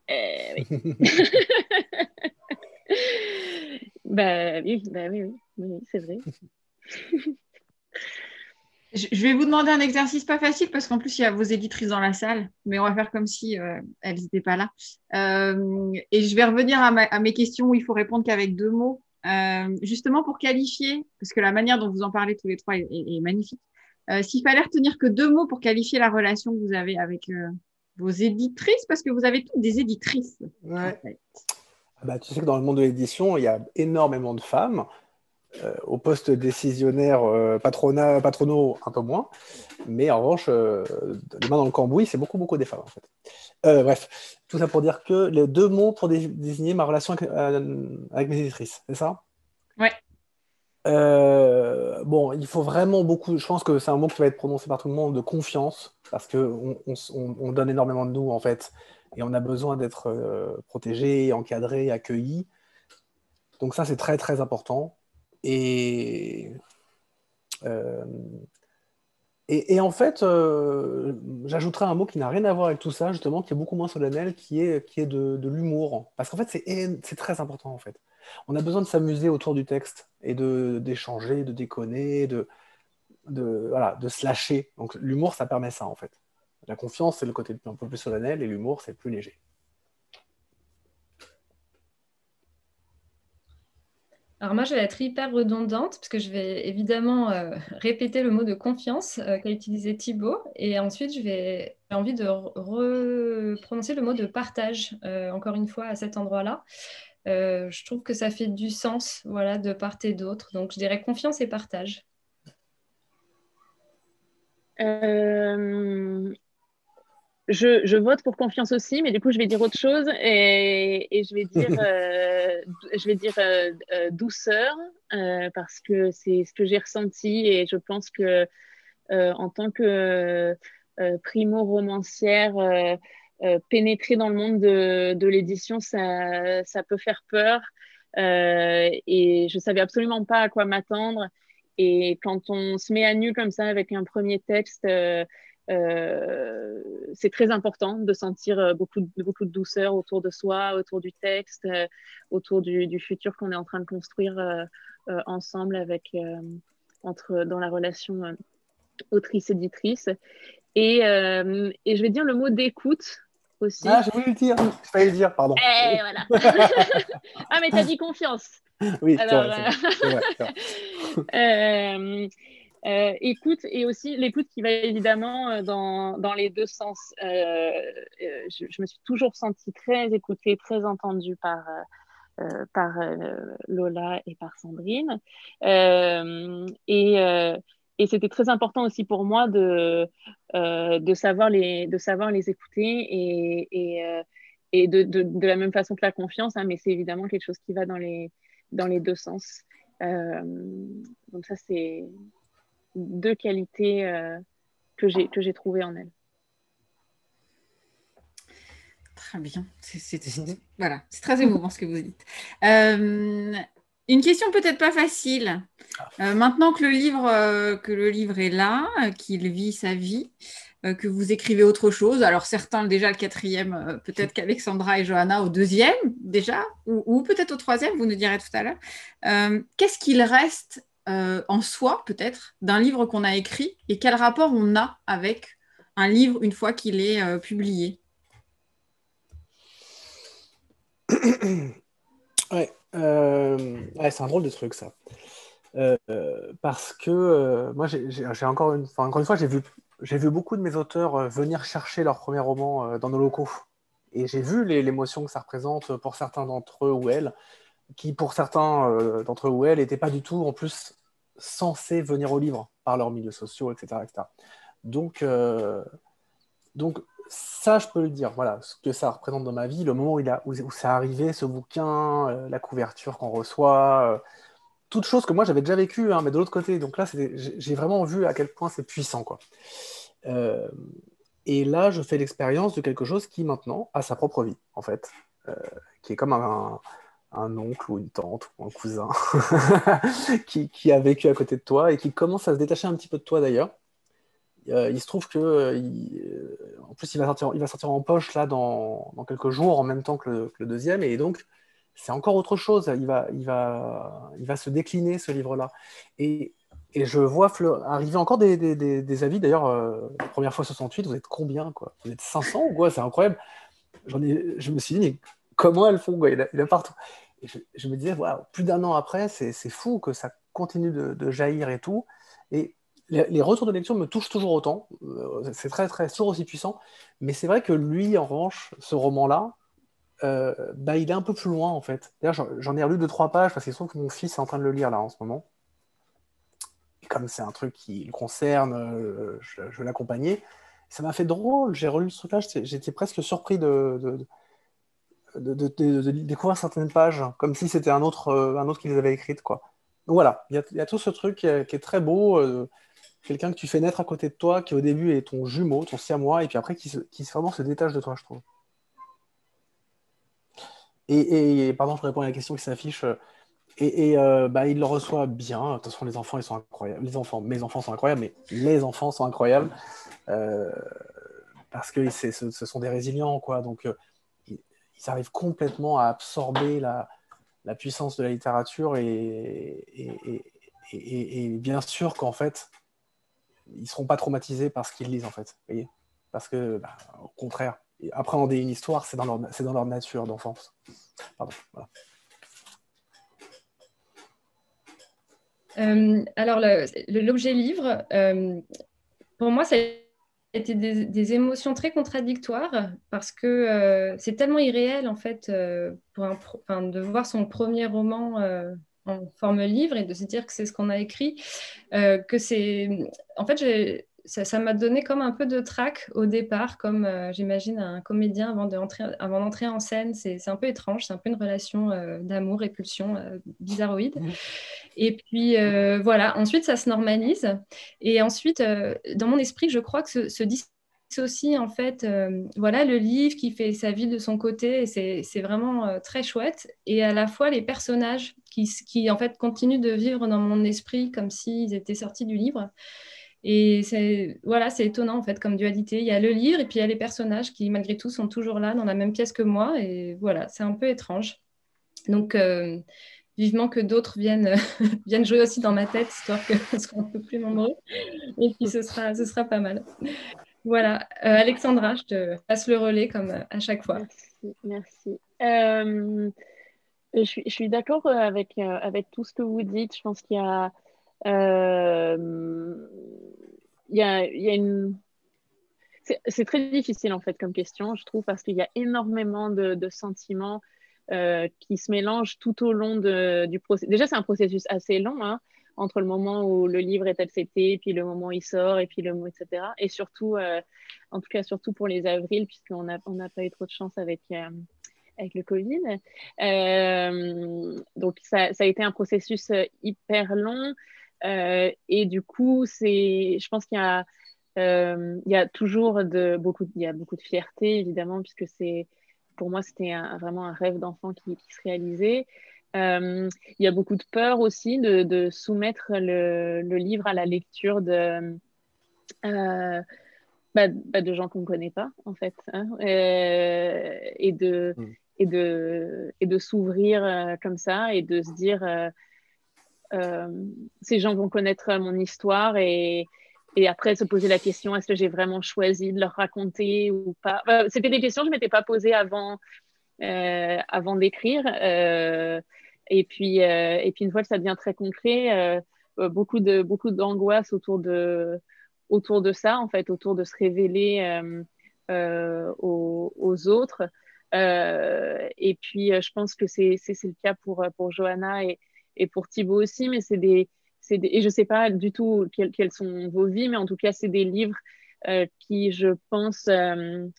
Oui. oui, c'est vrai. Je vais vous demander un exercice pas facile parce qu'en plus, il y a vos éditrices dans la salle, mais on va faire comme si elles n'étaient pas là. Et je vais revenir à mes questions où il faut répondre qu'avec 2 mots. Justement pour qualifier, parce que la manière dont vous en parlez tous les trois est magnifique. S'il fallait retenir que 2 mots pour qualifier la relation que vous avez avec vos éditrices, parce que vous avez toutes des éditrices. Ouais. En fait. Bah, tu sais que dans le monde de l'édition, il y a énormément de femmes. Au poste décisionnaire patronaux, un peu moins. Mais en revanche, les mains dans le cambouis, c'est beaucoup, beaucoup des femmes, en fait. Bref, tout ça pour dire que les 2 mots pour désigner ma relation avec mes éditrices, c'est ça? Ouais. Bon, il faut vraiment beaucoup, je pense que c'est un mot qui va être prononcé par tout le monde, de confiance, parce qu'on donne énormément de nous, en fait, et on a besoin d'être protégé, encadré, accueilli. Donc ça, c'est très, très important. Et en fait, j'ajouterais un mot qui n'a rien à voir avec tout ça, justement, qui est beaucoup moins solennel, qui est de l'humour. Parce qu'en fait, c'est très important, en fait. On a besoin de s'amuser autour du texte et d'échanger, de déconner, voilà, de se lâcher. Donc l'humour, ça permet ça, en fait. La confiance, c'est le côté un peu plus solennel, et l'humour, c'est plus léger. Alors moi, je vais être hyper redondante parce que je vais évidemment répéter le mot de confiance qu'a utilisé Thibaut. Et ensuite, j'ai envie de reprononcer le mot de partage, encore une fois, à cet endroit-là. Je trouve que ça fait du sens, voilà, de part et d'autre. Donc, je dirais confiance et partage. Je vote pour confiance aussi, mais du coup, je vais dire autre chose et je vais dire douceur parce que c'est ce que j'ai ressenti et je pense que en tant que primo-romancière, pénétrer dans le monde de l'édition, ça peut faire peur et je savais absolument pas à quoi m'attendre. Et quand on se met à nu comme ça avec un premier texte, c'est très important de sentir beaucoup de douceur autour de soi, autour du texte, autour du futur qu'on est en train de construire ensemble dans la relation autrice-éditrice. Et je vais dire le mot d'écoute aussi. Ah, j'ai voulu le dire, je fallait le dire, pardon. Voilà. Ah, mais t'as dit confiance. Oui, Alors, c'est vrai. écoute, et aussi l'écoute qui va évidemment dans les 2 sens. Je me suis toujours sentie très écoutée, très entendue par Lola et par Sandrine. Et c'était très important aussi pour moi de savoir les écouter et de la même façon que la confiance, hein, mais c'est évidemment quelque chose qui va dans les 2 sens. Donc ça, c'est 2 qualités que j'ai trouvées en elle. Très bien. Voilà, c'est très émouvant ce que vous dites. Une question peut-être pas facile. Maintenant que le livre est là, qu'il vit sa vie, que vous écrivez autre chose, alors certains déjà le 4e, peut-être qu'Alexandra et Johanna au 2e déjà, ou peut-être au 3e, vous nous direz tout à l'heure. Qu'est-ce qu'il reste en soi peut-être d'un livre qu'on a écrit et quel rapport on a avec un livre une fois qu'il est publié? Ouais, c'est un drôle de truc, ça. Parce que moi, j'ai encore une fois, j'ai vu beaucoup de mes auteurs venir chercher leur premier roman dans nos locaux. Et j'ai vu l'émotion que ça représente pour certains d'entre eux ou elles, qui pour certains d'entre eux ou elles n'étaient pas du tout, en plus, censés venir au livre par leurs milieux sociaux, etc. etc. Donc ça, je peux le dire, voilà, ce que ça représente dans ma vie, le moment où c'est arrivé, ce bouquin, la couverture qu'on reçoit, toutes choses que moi j'avais déjà vécues, hein, mais de l'autre côté. Donc là, j'ai vraiment vu à quel point c'est puissant, quoi. Et là, je fais l'expérience de quelque chose qui maintenant a sa propre vie, en fait, qui est comme un oncle ou une tante ou un cousin qui a vécu à côté de toi et qui commence à se détacher un petit peu de toi d'ailleurs. Il se trouve que en plus il va sortir en poche là dans quelques jours en même temps que le 2e, et donc c'est encore autre chose. Il va se décliner, ce livre-là. Et je vois arriver encore des avis. D'ailleurs, la première fois 68, vous êtes combien, quoi? Vous êtes 500 ou quoi? C'est incroyable. Je me suis dit, mais comment elles font, quoi? Il y en a partout. Et je me disais, voilà, plus d'un an après, c'est fou que ça continue de jaillir et tout. Et les retours de lecture me touchent toujours autant. C'est toujours aussi puissant. Mais c'est vrai que lui, en revanche, ce roman-là, il est un peu plus loin, en fait. D'ailleurs, j'en ai relu 2-3 pages parce qu'il se trouve que mon fils est en train de le lire là en ce moment. Et comme c'est un truc qui le concerne, je vais l'accompagner. Ça m'a fait drôle. J'ai relu ce truc-là, j'étais presque surpris de découvrir certaines pages, comme si c'était un autre qui les avait écrites, quoi. Donc voilà, il y a tout ce truc qui est très beau. Quelqu'un que tu fais naître à côté de toi, qui au début est ton jumeau, ton siamois, et puis après qui vraiment se détache de toi, je trouve. Et pardon, je réponds à la question qui s'affiche. Il le reçoit bien. De toute façon, les enfants, ils sont incroyables. Mes enfants sont incroyables, mais les enfants sont incroyables. Euh, Parce que ce sont des résilients, quoi. Donc, ils arrivent complètement à absorber la puissance de la littérature et bien sûr qu'en fait, ils seront pas traumatisés par ce qu'ils lisent, en fait. Vous voyez, parce que, au contraire, appréhender une histoire, c'est dans leur nature d'enfance. Pardon, voilà. Alors, l'objet livre, pour moi, ça a été des émotions très contradictoires parce que c'est tellement irréel, en fait, de voir son premier roman en forme livre et de se dire que c'est ce qu'on a écrit, que c'est... En fait, ça m'a donné comme un peu de trac au départ, comme j'imagine un comédien avant d'entrer en scène. C'est un peu étrange, c'est un peu une relation d'amour, répulsion, bizarroïde. Et puis voilà, ensuite ça se normalise. Et ensuite, dans mon esprit, je crois que se dissocie en fait, voilà, le livre qui fait sa vie de son côté, et c'est vraiment très chouette. Et à la fois les personnages qui en fait continuent de vivre dans mon esprit comme s'ils étaient sortis du livre. Et voilà, c'est étonnant en fait comme dualité. Il y a le livre et puis il y a les personnages qui malgré tout sont toujours là dans la même pièce que moi. Et voilà, c'est un peu étrange. Donc vivement que d'autres viennent jouer aussi dans ma tête, histoire qu'on soit un peu plus nombreux. Et puis ce sera pas mal. Voilà. Alexandra, je te passe le relais comme à chaque fois. Merci, merci. Je suis d'accord avec tout ce que vous dites. Je pense qu'il y a, euh, il y a une... C'est très difficile en fait comme question, je trouve, parce qu'il y a énormément de sentiments qui se mélangent tout au long du processus. Déjà, c'est un processus assez long, hein, entre le moment où le livre est accepté, puis le moment où il sort, et puis le mot, etc. Et surtout, en tout cas, surtout pour les avrils, puisqu'on n'a pas eu trop de chance avec le Covid. Donc, ça a été un processus hyper long. Et du coup, je pense il y a toujours il y a beaucoup de fierté, évidemment, puisque pour moi, c'était vraiment un rêve d'enfant qui se réalisait. Il y a beaucoup de peur aussi de soumettre le livre à la lecture de gens qu'on ne connaît pas, en fait, hein, et de s'ouvrir comme ça et de se dire ces gens vont connaître mon histoire et après se poser la question est-ce que j'ai vraiment choisi de leur raconter ou pas. C'était des questions que je ne m'étais pas posées avant d'écrire. Et puis une fois que ça devient très concret, beaucoup d'angoisse autour de ça, en fait, autour de se révéler aux autres. Et puis, je pense que c'est le cas pour Johanna et pour Thibaut aussi, mais et je ne sais pas du tout quelles sont vos vies, mais en tout cas, c'est des livres qui, je pense, je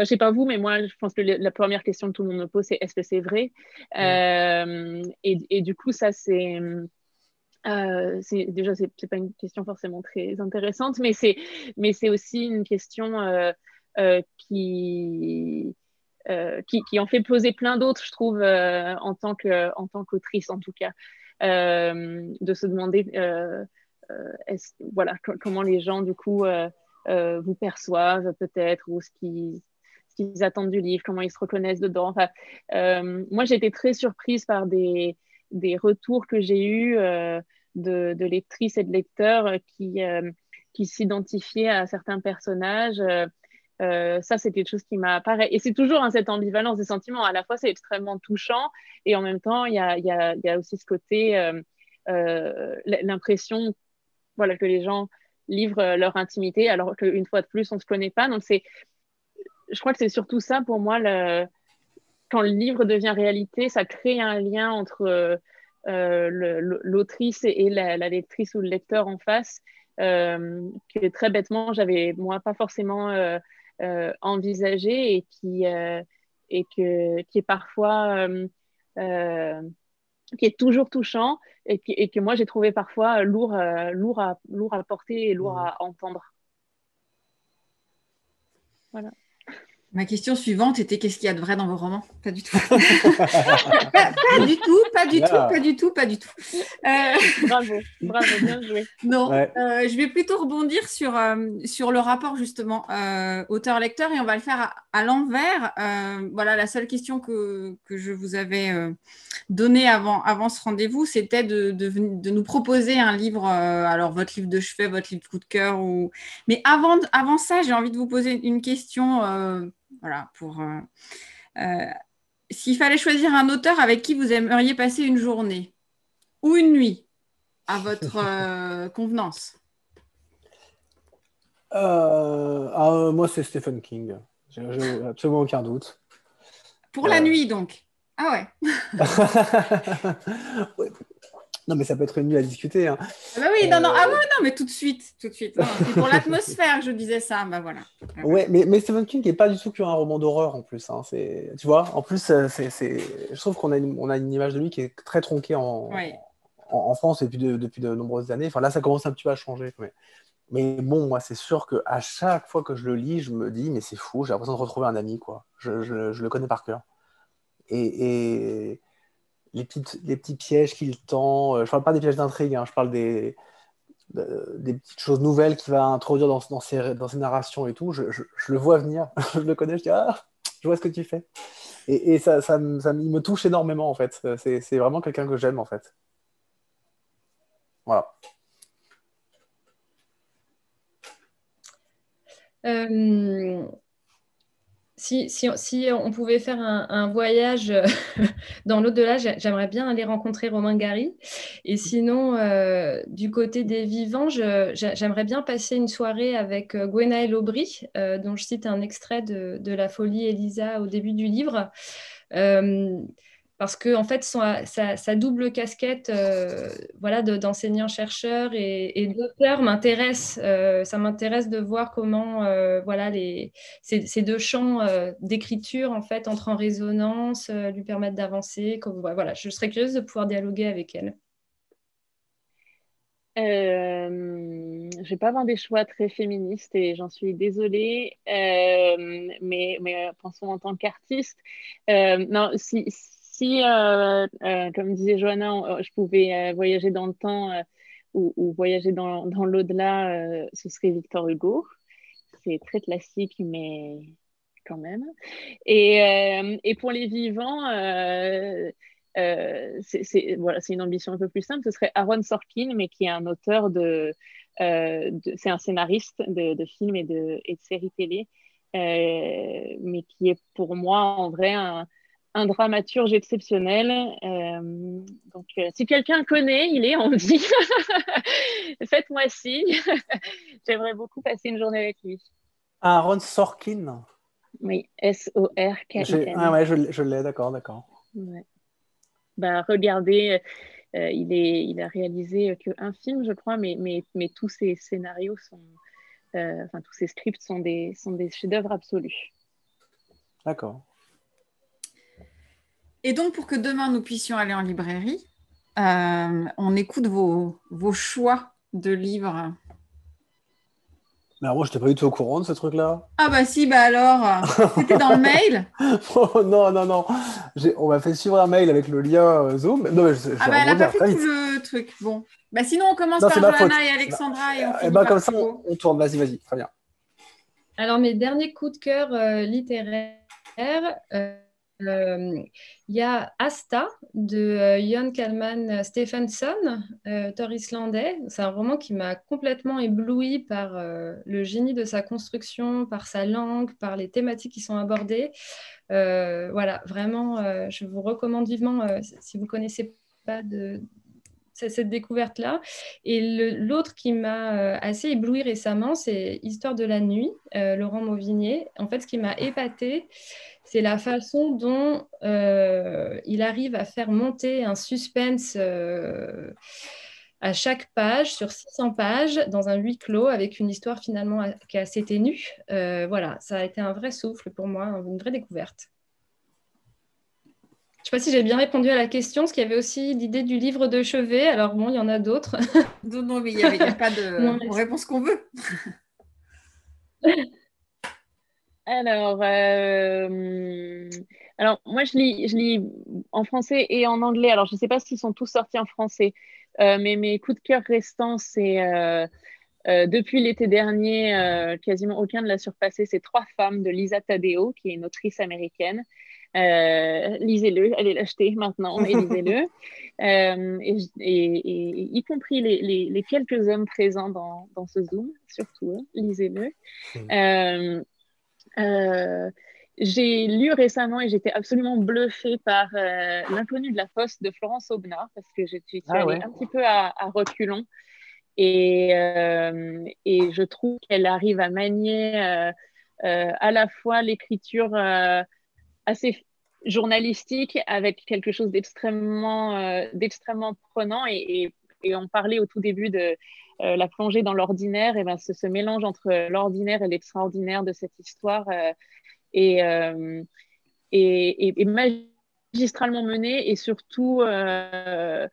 sais pas vous, mais moi, je pense que la première question que tout le monde me pose, c'est est-ce que c'est vrai? Et du coup, ça, déjà, c'est pas une question forcément très intéressante, mais c'est aussi une question qui en fait poser plein d'autres, je trouve, en tant qu'autrice, en tout cas, de se demander voilà, comment les gens, du coup, vous perçoivent peut-être, ou ce qu'ils attendent du livre, comment ils se reconnaissent dedans. Enfin, moi, j'ai été très surprise par des retours que j'ai eus de lectrices et de lecteurs qui s'identifiaient à certains personnages. Ça, c'est quelque chose qui m'a pareil. Et c'est toujours cette ambivalence des sentiments. À la fois, c'est extrêmement touchant et en même temps, il y a aussi ce côté, l'impression voilà, que les gens livrent leur intimité alors qu'une fois de plus, on ne se connaît pas. Donc, je crois que c'est surtout ça pour moi, quand le livre devient réalité, ça crée un lien entre l'autrice et la lectrice ou le lecteur en face, que très bêtement, j'avais moi pas forcément envisagé et qui est parfois qui est toujours touchant et que moi j'ai trouvé parfois lourd à porter et lourd à entendre. Voilà. Ma question suivante était qu'est-ce qu'il y a de vrai dans vos romans? Pas du tout. Pas du tout, pas du tout, pas du tout, pas du tout. Bravo, bien joué. Non, je vais plutôt rebondir sur le rapport justement auteur-lecteur et on va le faire à l'envers. Voilà, la seule question que je vous avais donnée avant ce rendez-vous, c'était de nous proposer un livre, alors votre livre de chevet, votre livre de coup de cœur. Mais avant ça, j'ai envie de vous poser une question. Voilà, s'il fallait choisir un auteur avec qui vous aimeriez passer une journée ou une nuit à votre convenance. Moi, c'est Stephen King. J'ai absolument aucun doute. Pour la nuit, donc. Ah ouais. Ouais. Non, mais ça peut être une nuit à discuter. Hein. Ah bah oui, non, mais tout de suite. Non, c'est pour l'atmosphère que je disais ça, bah voilà. Ouais, mais Stephen King n'est pas du tout qu'un roman d'horreur en plus. Hein. Tu vois, en plus, je trouve qu'on a une image de lui qui est très tronquée en France et puis depuis de nombreuses années. Enfin, là, ça commence un petit peu à changer. Mais bon, moi, c'est sûr qu'à chaque fois que je le lis, je me dis, mais c'est fou, j'ai l'impression de retrouver un ami, quoi. Je le connais par cœur. Et les petits pièges qu'il tend, je parle pas des pièges d'intrigue, hein, je parle des petites choses nouvelles qu'il va introduire dans ses narrations et tout. Je le vois venir, je le connais, je dis, je vois ce que tu fais. Et ça, il me touche énormément, en fait. C'est vraiment quelqu'un que j'aime, en fait. Voilà. Si on pouvait faire un voyage dans l'au-delà, j'aimerais bien aller rencontrer Romain Gary. Et sinon, du côté des vivants, j'aimerais bien passer une soirée avec Gwenaëlle Aubry, dont je cite un extrait de La folie Elisa au début du livre. Parce que en fait, sa double casquette voilà, d'enseignant-chercheur et d'auteur m'intéresse. Ça m'intéresse de voir comment voilà, ces deux champs d'écriture en fait, entrent en résonance, lui permettent d'avancer. Voilà, je serais curieuse de pouvoir dialoguer avec elle. Je vais pas avoir des choix très féministes et j'en suis désolée, mais pensons en tant qu'artiste. Non, si comme disait Johanna, je pouvais voyager dans le temps ou voyager dans l'au-delà, ce serait Victor Hugo. C'est très classique, mais quand même. Et pour les vivants, c'est une ambition un peu plus simple. Ce serait Aaron Sorkin, mais qui est un auteur c'est un scénariste de films et de séries télé, mais qui est pour moi en vrai un dramaturge exceptionnel. Donc, si quelqu'un connaît, il est en vie. Faites-moi signe. J'aimerais beaucoup passer une journée avec lui. Aaron Sorkin. Oui, Sorkin. Ah ouais, je l'ai, d'accord. Ouais. Bah, regardez, il a réalisé qu'un film, je crois, mais tous ses scénarios tous ses scripts sont des chefs-d'œuvre absolus. D'accord. Et donc, pour que demain, nous puissions aller en librairie, on écoute vos choix de livres. Mais moi, je n'étais pas du tout au courant de ce truc-là. Ah bah si, bah alors, c'était dans le mail. Oh, non. On m'a fait suivre un mail avec le lien Zoom. Non, mais elle n'a pas fait tout le truc. Bon. Bah sinon, on commence par Johanna et Alexandra et on finit bah, par comme ça, on tourne. Vas-y, très bien. Alors, mes derniers coups de cœur littéraires, il y a Asta de Jon Kalman Stephenson, auteur islandais. C'est un roman qui m'a complètement ébloui par le génie de sa construction, par sa langue, par les thématiques qui sont abordées. Voilà, vraiment, je vous recommande vivement, si vous ne connaissez pas cette découverte-là. Et l'autre qui m'a assez ébloui récemment, c'est Histoire de la nuit, Laurent Mauvigné. En fait, ce qui m'a épaté, c'est la façon dont il arrive à faire monter un suspense à chaque page, sur 600 pages, dans un huis clos, avec une histoire finalement qui est assez ténue. Voilà, ça a été un vrai souffle pour moi, une vraie découverte. Je ne sais pas si j'ai bien répondu à la question, parce qu'il y avait aussi l'idée du livre de chevet. Alors bon, il y en a d'autres. Non, mais il n'y a pas de... On répond ce qu'on veut. Alors, moi, je lis en français et en anglais. Alors, je ne sais pas s'ils sont tous sortis en français, mais mes coups de cœur restants, c'est depuis l'été dernier, quasiment aucun ne l'a surpassé. C'est Trois femmes de Lisa Taddeo, qui est une autrice américaine. Lisez-le, allez l'acheter maintenant et lisez-le. Y compris les quelques hommes présents dans ce Zoom, surtout, lisez-le. J'ai lu récemment et j'étais absolument bluffée par L'inconnu de la fosse de Florence Aubenas, parce que je suis allée un petit peu à reculons et je trouve qu'elle arrive à manier à la fois l'écriture assez journalistique avec quelque chose d'extrêmement prenant et on parlait au tout début de la plongée dans l'ordinaire, et ben ce mélange entre l'ordinaire et l'extraordinaire de cette histoire est, magistralement menée, et surtout elle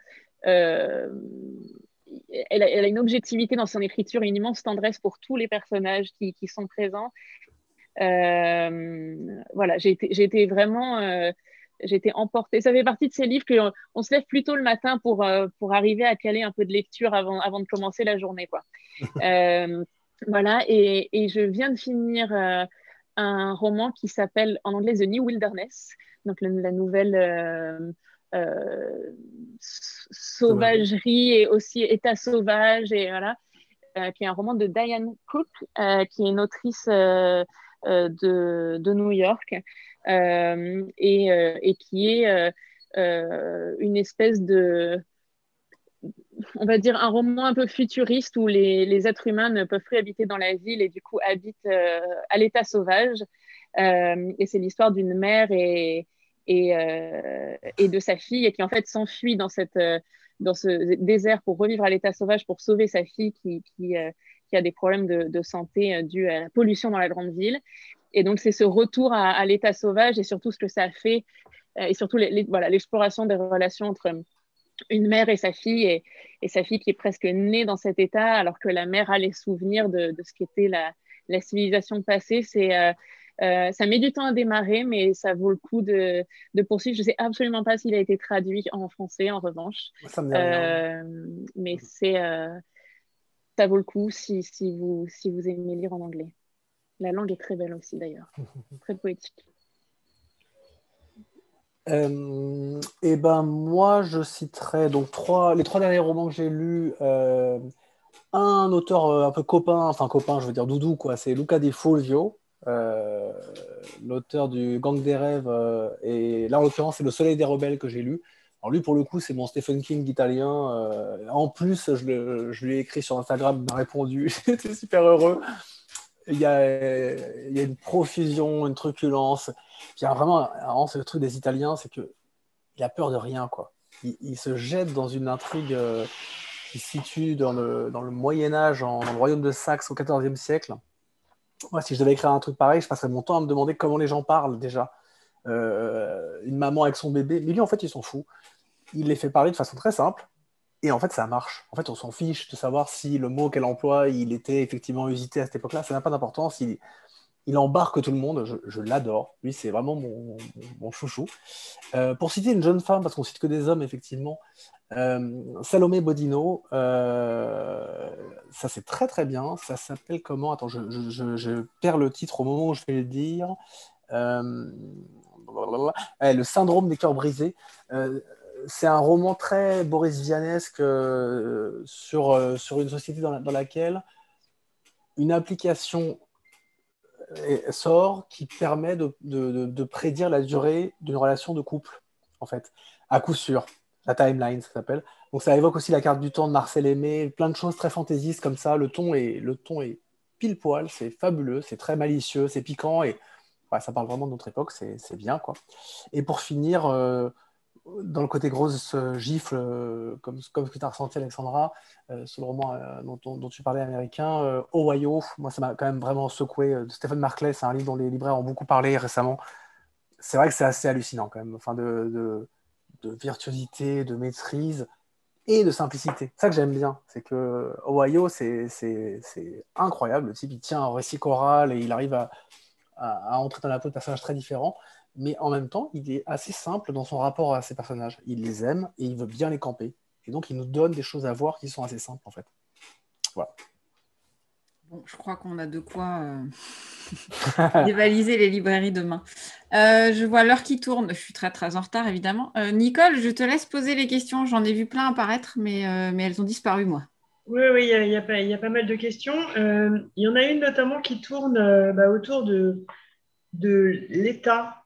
a une objectivité dans son écriture, une immense tendresse pour tous les personnages qui sont présents. Voilà, j'ai été vraiment j'ai été emportée. Ça fait partie de ces livres qu'on se lève plus tôt le matin pour arriver à caler un peu de lecture avant de commencer la journée, quoi. Voilà, et je viens de finir un roman qui s'appelle en anglais The New Wilderness, donc la nouvelle sauvagerie et aussi état sauvage, et voilà, qui est un roman de Diane Cook, qui est une autrice de New York, et qui est une espèce de, on va dire, un roman un peu futuriste où les êtres humains ne peuvent plus habiter dans la ville et du coup habitent à l'état sauvage. Et c'est l'histoire d'une mère et de sa fille, et qui en fait s'enfuit dans ce désert pour revivre à l'état sauvage, pour sauver sa fille qui a des problèmes de santé dus à la pollution dans la grande ville. Et donc, c'est ce retour à l'état sauvage et surtout ce que ça a fait, et surtout voilà, l'exploration des relations entre une mère et sa fille, et sa fille qui est presque née dans cet état, alors que la mère a les souvenirs de ce qu'était la civilisation passée. Ça met du temps à démarrer, mais ça vaut le coup de poursuivre. Je ne sais absolument pas s'il a été traduit en français, en revanche. Ça me dit rien. Mais ça vaut le coup si vous aimez lire en anglais. La langue est très belle aussi, d'ailleurs. Très poétique. Et ben moi, je citerai donc les trois derniers romans que j'ai lus. Un auteur un peu copain, je veux dire doudou, quoi. C'est Luca Di Fulvio, l'auteur du Gang des rêves. Et là, en l'occurrence, c'est Le Soleil des rebelles que j'ai lu. Alors lui, pour le coup, c'est mon Stephen King italien. En plus, je lui ai écrit sur Instagram, il m'a répondu. J'étais super heureux. Il y a une profusion, une truculence. Il y a vraiment c'est le truc des Italiens, c'est qu'il a peur de rien, quoi. Il se jette dans une intrigue qui se situe dans le Moyen-Âge, dans le royaume de Saxe au XIVe siècle. Moi, si je devais écrire un truc pareil, je passerais mon temps à me demander comment les gens parlent déjà. Une maman avec son bébé, mais lui, en fait, il s'en fout. Il les fait parler de façon très simple. Et en fait, ça marche. En fait, on s'en fiche de savoir si le mot qu'elle emploie, il était effectivement usité à cette époque-là. Ça n'a pas d'importance. Il embarque tout le monde. Je l'adore. Lui, c'est vraiment mon chouchou. Pour citer une jeune femme, parce qu'on cite que des hommes, effectivement, Salomé Bodino, ça, c'est très très bien. Ça s'appelle comment? Attends, je perds le titre au moment où je vais le dire. Blablabla. Le syndrome des cœurs brisés. C'est un roman très Boris Vianesque sur une société dans laquelle une application sort qui permet de prédire la durée d'une relation de couple, en fait, à coup sûr. La timeline, ça s'appelle. Donc ça évoque aussi la carte du temps de Marcel Aimé, plein de choses très fantaisistes comme ça. Le ton est pile poil, c'est fabuleux, c'est très malicieux, c'est piquant et ouais, ça parle vraiment de notre époque, c'est bien quoi. Et pour finir, dans le côté grosse gifle, comme ce que tu as ressenti Alexandra, sur le roman dont tu parlais américain, Ohio, moi ça m'a quand même vraiment secoué. De Stephen Markley, c'est un livre dont les libraires ont beaucoup parlé récemment. C'est vrai que c'est assez hallucinant quand même, enfin, de virtuosité, de maîtrise et de simplicité. C'est ça que j'aime bien, c'est que Ohio, c'est incroyable. Le type, il tient un récit choral et il arrive à entrer dans la peau de personnages très différents, mais en même temps, il est assez simple dans son rapport à ses personnages. Il les aime et il veut bien les camper. Et donc, il nous donne des choses à voir qui sont assez simples, en fait. Voilà. Bon, je crois qu'on a de quoi dévaliser les librairies demain. Je vois l'heure qui tourne. Je suis très, très en retard, évidemment. Nicole, je te laisse poser les questions. J'en ai vu plein apparaître, mais elles ont disparu, moi. Oui, oui, il y a pas mal de questions. Il y en a une notamment qui tourne autour de l'état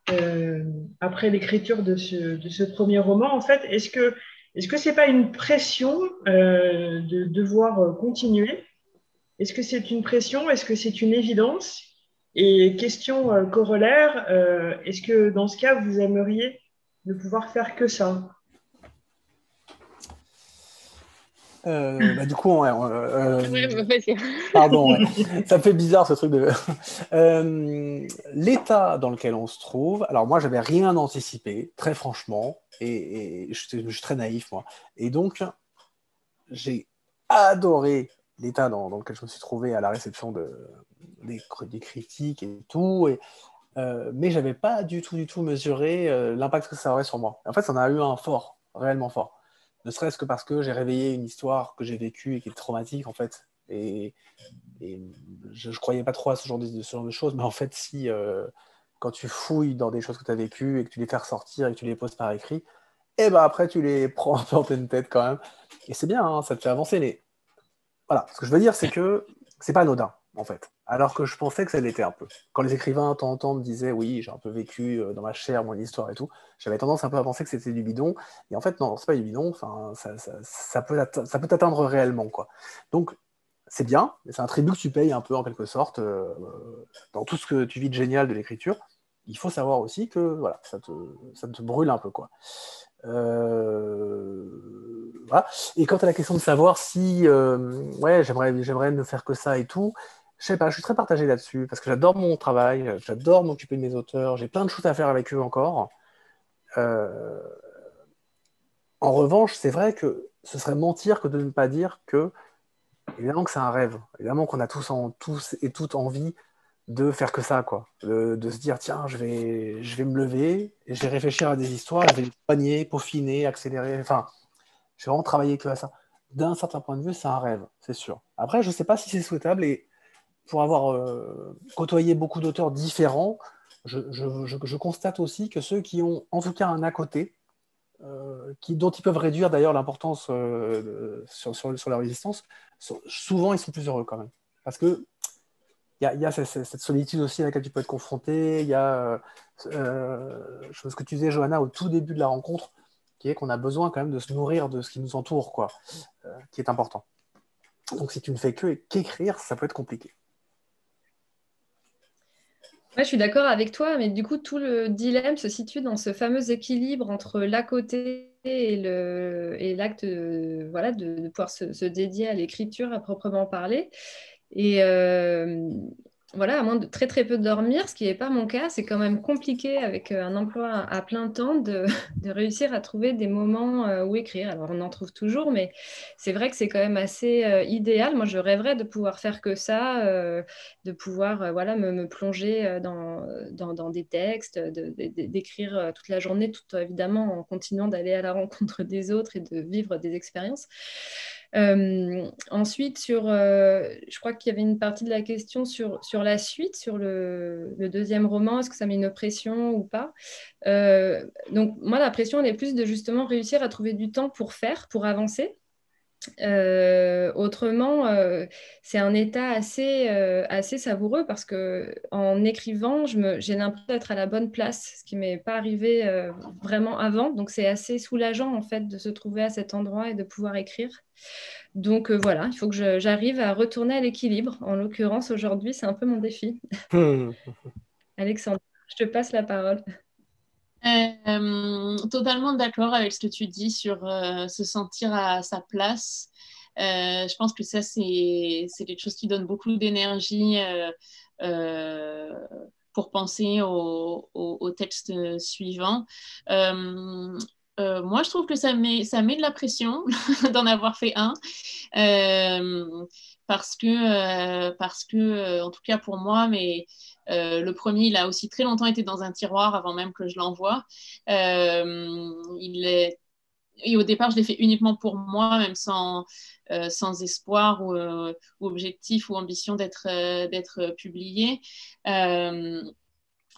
après l'écriture de ce premier roman. En fait, est-ce que c'est pas une pression de devoir continuer? Est-ce que c'est une pression? Est-ce que c'est une évidence? Et question corollaire, est-ce que dans ce cas, vous aimeriez ne pouvoir faire que ça? Du coup, ouais, Vas-y. pardon, ouais. Ça me fait bizarre ce truc de. L'état dans lequel on se trouve. Alors moi, j'avais rien anticipé, très franchement, et je suis très naïf moi. Et donc, j'ai adoré l'état dans lequel je me suis trouvé à la réception des critiques et tout. Mais j'avais pas du tout mesuré l'impact que ça aurait sur moi. En fait, ça en a eu un fort, réellement fort. Ne serait-ce que parce que j'ai réveillé une histoire que j'ai vécue et qui est traumatique, en fait. Et je croyais pas trop à ce genre de choses, mais en fait, si, quand tu fouilles dans des choses que tu as vécues et que tu les fais ressortir et que tu les poses par écrit, et ben après, tu les prends un peu en pleine tête quand même. Et c'est bien, hein, ça te fait avancer. Mais voilà, ce que je veux dire, c'est que c'est pas anodin, en fait. Alors que je pensais que ça l'était un peu. Quand les écrivains, de temps en temps, me disaient oui, j'ai un peu vécu dans ma chair mon histoire et tout, j'avais tendance un peu à penser que c'était du bidon. Et en fait, non, c'est pas du bidon. Enfin, ça peut t'atteindre réellement, quoi. Donc, c'est bien, mais c'est un tribut que tu payes un peu en quelque sorte dans tout ce que tu vis de génial de l'écriture. Il faut savoir aussi que voilà, ça te brûle un peu, quoi. Voilà. Et quant à la question de savoir si ouais, j'aimerais ne faire que ça et tout, je sais pas, je suis très partagé là-dessus parce que j'adore mon travail, j'adore m'occuper de mes auteurs, j'ai plein de choses à faire avec eux encore. Euh, En revanche, c'est vrai que ce serait mentir que de ne pas dire que, évidemment que c'est un rêve, évidemment qu'on a tous et toutes envie de faire que ça, quoi. De se dire, tiens, je vais me lever, et je vais réfléchir à des histoires, je vais les soigner, peaufiner, accélérer, enfin, je vais vraiment travailler que à ça. D'un certain point de vue, c'est un rêve, c'est sûr. Après, je ne sais pas si c'est souhaitable, et pour avoir côtoyé beaucoup d'auteurs différents, je constate aussi que ceux qui ont en tout cas un à côté, dont ils peuvent réduire d'ailleurs l'importance sur leur existence, souvent ils sont plus heureux quand même. Parce que il y a cette solitude aussi à laquelle tu peux être confronté. Il y a ce que tu disais, Johanna, au tout début de la rencontre, qui est qu'on a besoin quand même de se nourrir de ce qui nous entoure, quoi, qui est important. Donc si tu ne fais qu'écrire, ça peut être compliqué. Ouais, je suis d'accord avec toi, mais du coup, tout le dilemme se situe dans ce fameux équilibre entre l'à côté et l'acte voilà, de pouvoir se dédier à l'écriture à proprement parler. Et voilà, à moins de très très peu dormir, ce qui n'est pas mon cas, c'est quand même compliqué avec un emploi à plein temps de réussir à trouver des moments où écrire. Alors on en trouve toujours, mais c'est vrai que c'est quand même assez idéal. Moi, je rêverais de pouvoir faire que ça, de pouvoir voilà, me plonger dans des textes, d'écrire toute la journée, tout évidemment en continuant d'aller à la rencontre des autres et de vivre des expériences. Ensuite, je crois qu'il y avait une partie de la question sur la suite, sur le deuxième roman, est-ce que ça met une pression ou pas? Donc, moi, la pression, elle est plus de justement réussir à trouver du temps pour faire, pour avancer. Autrement, c'est un état assez savoureux parce que en écrivant, j'ai l'impression d'être à la bonne place, ce qui m'est pas arrivé vraiment avant. Donc c'est assez soulageant en fait de se trouver à cet endroit et de pouvoir écrire. Donc voilà, il faut que j'arrive à retourner à l'équilibre. En l'occurrence, aujourd'hui, c'est un peu mon défi. Alexandre, je te passe la parole. Totalement d'accord avec ce que tu dis sur se sentir à sa place. Je pense que ça, c'est quelque chose qui donne beaucoup d'énergie pour penser au texte suivant. Moi, je trouve que ça met de la pression d'en avoir fait un. Parce que en tout cas pour moi, le premier, il a aussi très longtemps été dans un tiroir avant même que je l'envoie. Et au départ, je l'ai fait uniquement pour moi, même sans espoir ou objectif ou ambition d'être publié.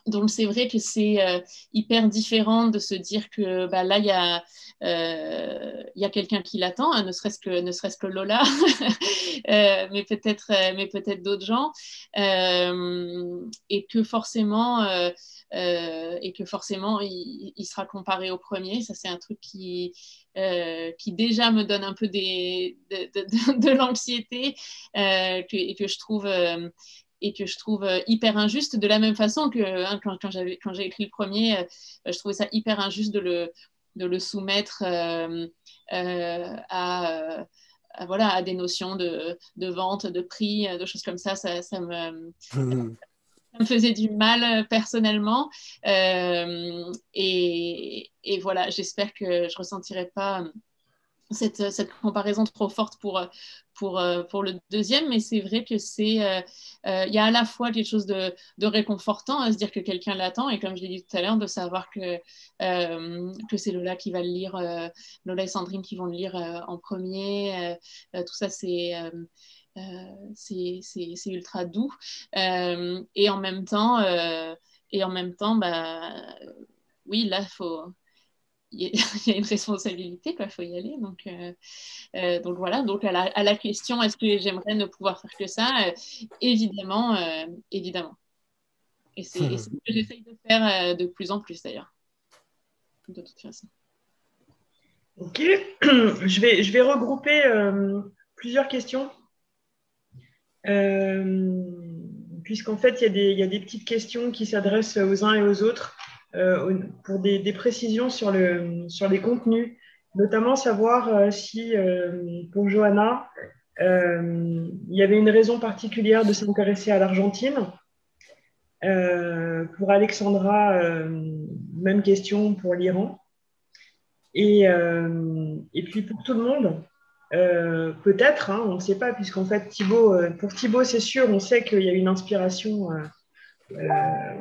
Donc, c'est vrai que c'est hyper différent de se dire que bah, là, il y a quelqu'un qui l'attend, hein, ne serait-ce que Lola, mais peut-être d'autres gens, et que forcément, il sera comparé au premier. Ça, c'est un truc qui déjà me donne un peu de l'anxiété et que je trouve hyper injuste, de la même façon que hein, quand j'ai écrit le premier, je trouvais ça hyper injuste de le soumettre à des notions de vente, de prix, de choses comme ça. Ça me faisait du mal personnellement. Et voilà, j'espère que je ne ressentirai pas cette comparaison trop forte pour le deuxième, mais c'est vrai que y a à la fois quelque chose de réconfortant à se dire que quelqu'un l'attend, et comme je l'ai dit tout à l'heure, de savoir que c'est Lola qui va le lire, Lola et Sandrine qui vont le lire en premier, tout ça c'est ultra doux, et en même temps bah, oui, là il y a une responsabilité, il faut y aller. Donc voilà, donc à la question, est-ce que j'aimerais ne pouvoir faire que ça, évidemment. Et c'est ce que j'essaye de faire de plus en plus d'ailleurs, de toute façon. Ok, je vais regrouper plusieurs questions. Puisqu'en fait, il y a des petites questions qui s'adressent aux uns et aux autres pour des précisions sur les contenus, notamment savoir si pour Johanna, il y avait une raison particulière de s'intéresser à l'Argentine. Pour Alexandra, même question pour l'Iran. Et puis pour tout le monde, peut-être, hein, on ne sait pas, puisqu'en fait, pour Thibaut, c'est sûr, on sait qu'il y a une inspiration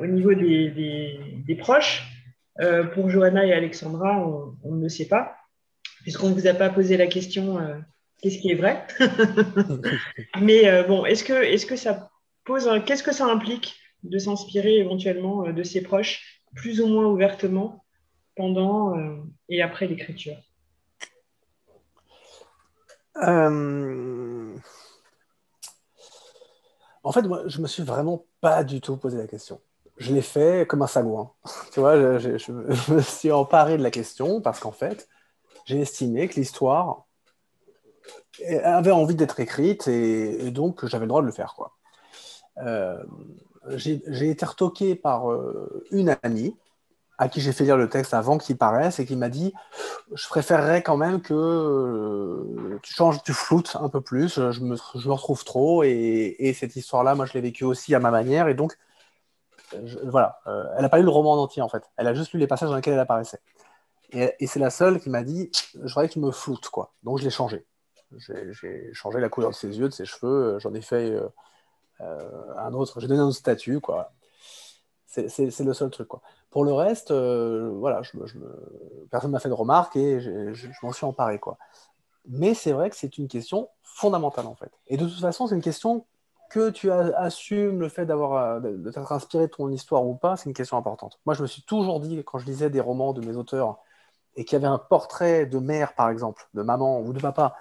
au niveau des proches. Pour Johanna et Alexandra, on ne le sait pas, puisqu'on ne vous a pas posé la question qu'est-ce qui est vrai. Mais bon, est-ce que ça pose qu'est-ce que ça implique de s'inspirer éventuellement de ses proches, plus ou moins ouvertement, pendant et après l'écriture? En fait, moi, je me suis vraiment pas du tout posé la question. Je l'ai fait comme un sagouin. Tu vois, je me suis emparé de la question parce qu'en fait, j'ai estimé que l'histoire avait envie d'être écrite et donc j'avais le droit de le faire, quoi. J'ai été retoqué par une amie à qui j'ai fait lire le texte avant qu'il paraisse et qui m'a dit je préférerais quand même que tu floutes un peu plus, je me retrouve trop et cette histoire-là, moi je l'ai vécue aussi à ma manière et donc voilà, elle n'a pas lu le roman en entier en fait, elle a juste lu les passages dans lesquels elle apparaissait. Et c'est la seule qui m'a dit je voudrais que tu me floutes, quoi. Donc je l'ai changé. J'ai changé la couleur de ses yeux, de ses cheveux, j'en ai fait un autre, j'ai donné un autre statut, quoi. C'est le seul truc, quoi. Pour le reste, voilà, personne ne m'a fait de remarques et je m'en suis emparé, quoi. Mais c'est vrai que c'est une question fondamentale, en fait. Et de toute façon, c'est une question que tu assumes le fait de t'être inspiré de ton histoire ou pas, c'est une question importante. Moi, je me suis toujours dit, quand je lisais des romans de mes auteurs, et qu'il y avait un portrait de mère, par exemple, de maman ou de papa,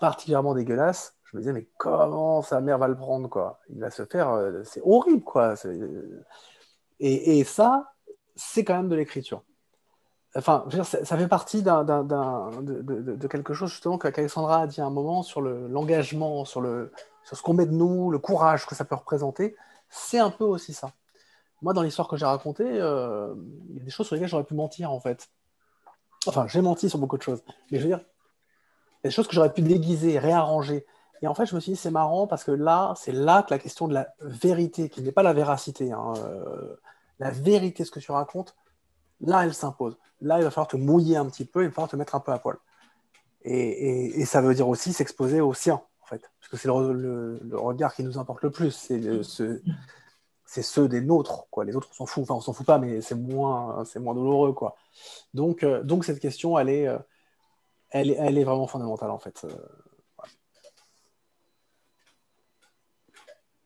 particulièrement dégueulasse, je me disais, mais comment sa mère va le prendre, quoi? Il va se faire... c'est horrible, quoi. Et ça, c'est quand même de l'écriture. Enfin, je veux dire, ça fait partie de quelque chose, justement, qu'Alexandra a dit à un moment sur l'engagement, sur ce qu'on met de nous, le courage que ça peut représenter. C'est un peu aussi ça. Moi, dans l'histoire que j'ai racontée, il y a des choses sur lesquelles j'aurais pu mentir, en fait. Enfin, j'ai menti sur beaucoup de choses. Mais je veux dire, il y a des choses que j'aurais pu déguiser, réarranger. Et en fait, je me suis dit, c'est marrant parce que là, c'est là que la question de la vérité, qui n'est pas la véracité, hein, la vérité, ce que tu racontes, là, elle s'impose. Là, il va falloir te mouiller un petit peu, il va falloir te mettre un peu à poil. Et ça veut dire aussi s'exposer au sien, en fait. Parce que c'est le regard qui nous importe le plus. C'est ceux des nôtres, quoi. Les autres, on s'en fout. Enfin, on s'en fout pas, mais c'est moins douloureux, quoi. Donc cette question, elle est vraiment fondamentale, en fait.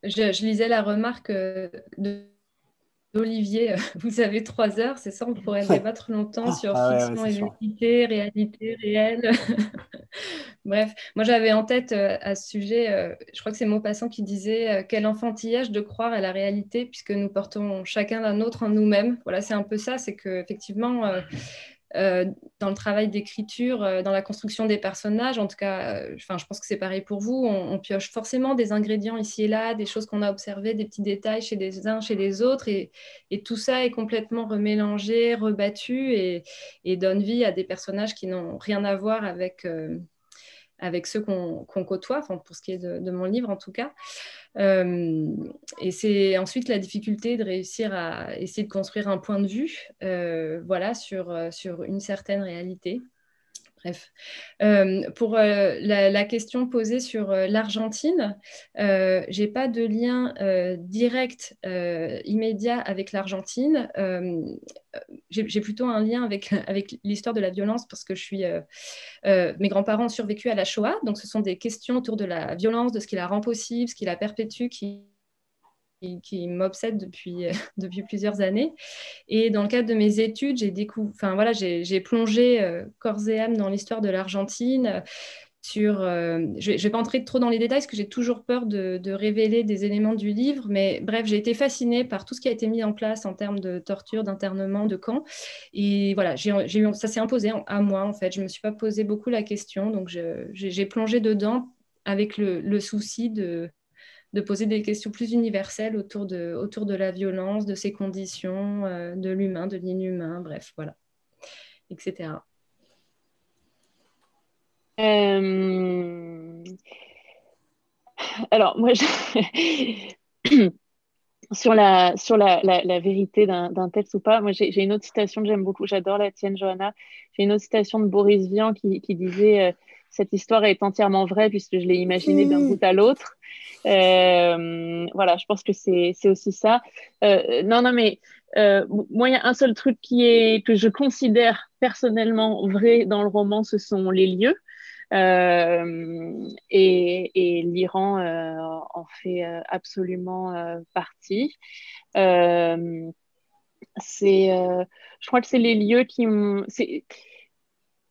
Je lisais la remarque d'Olivier, vous avez 3 heures, c'est ça, on pourrait débattre longtemps sur Ah ouais, fiction c'est et sûr. vérité, réalité réelle. Bref, moi j'avais en tête à ce sujet, je crois que c'est Maupassant qui disait quel enfantillage de croire à la réalité puisque nous portons chacun la nôtre en nous-mêmes. Voilà, c'est un peu ça, c'est qu'effectivement, dans le travail d'écriture, dans la construction des personnages, en tout cas, enfin, je pense que c'est pareil pour vous, on pioche forcément des ingrédients ici et là, des choses qu'on a observées, des petits détails chez les uns, chez les autres, et tout ça est complètement remélangé, rebattu, et donne vie à des personnages qui n'ont rien à voir avec ceux qu'on côtoie, enfin, pour ce qui est de mon livre en tout cas. Et c'est ensuite la difficulté de réussir à essayer de construire un point de vue voilà, sur une certaine réalité. Bref. Pour la question posée sur l'Argentine, j'ai pas de lien direct immédiat avec l'Argentine. J'ai plutôt un lien avec l'histoire de la violence parce que mes grands-parents ont survécu à la Shoah, donc ce sont des questions autour de la violence, de ce qui la rend possible, ce qui la perpétue, qui m'obsède depuis plusieurs années. Et dans le cadre de mes études, j'ai plongé corps et âme dans l'histoire de l'Argentine. Je ne vais pas entrer trop dans les détails parce que j'ai toujours peur de révéler des éléments du livre, mais bref, j'ai été fascinée par tout ce qui a été mis en place en termes de torture, d'internement, de camps. Et voilà, ça s'est imposé à moi en fait. Je ne me suis pas posé beaucoup la question, donc j'ai plongé dedans avec le souci de poser des questions plus universelles autour de la violence, de ses conditions, de l'humain, de l'inhumain, bref, voilà, etc. Alors, moi, sur la vérité d'un texte ou pas, moi, j'ai une autre citation que j'aime beaucoup. J'adore la tienne, Johanna. J'ai une autre citation de Boris Vian qui disait cette histoire est entièrement vraie puisque je l'ai imaginée d'un bout à l'autre. Voilà, je pense que c'est aussi ça. Non, mais moi, il y a un seul truc que je considère personnellement vrai dans le roman, ce sont les lieux. Et l'Iran en fait absolument partie. Euh, je crois que c'est les lieux qui m'ont.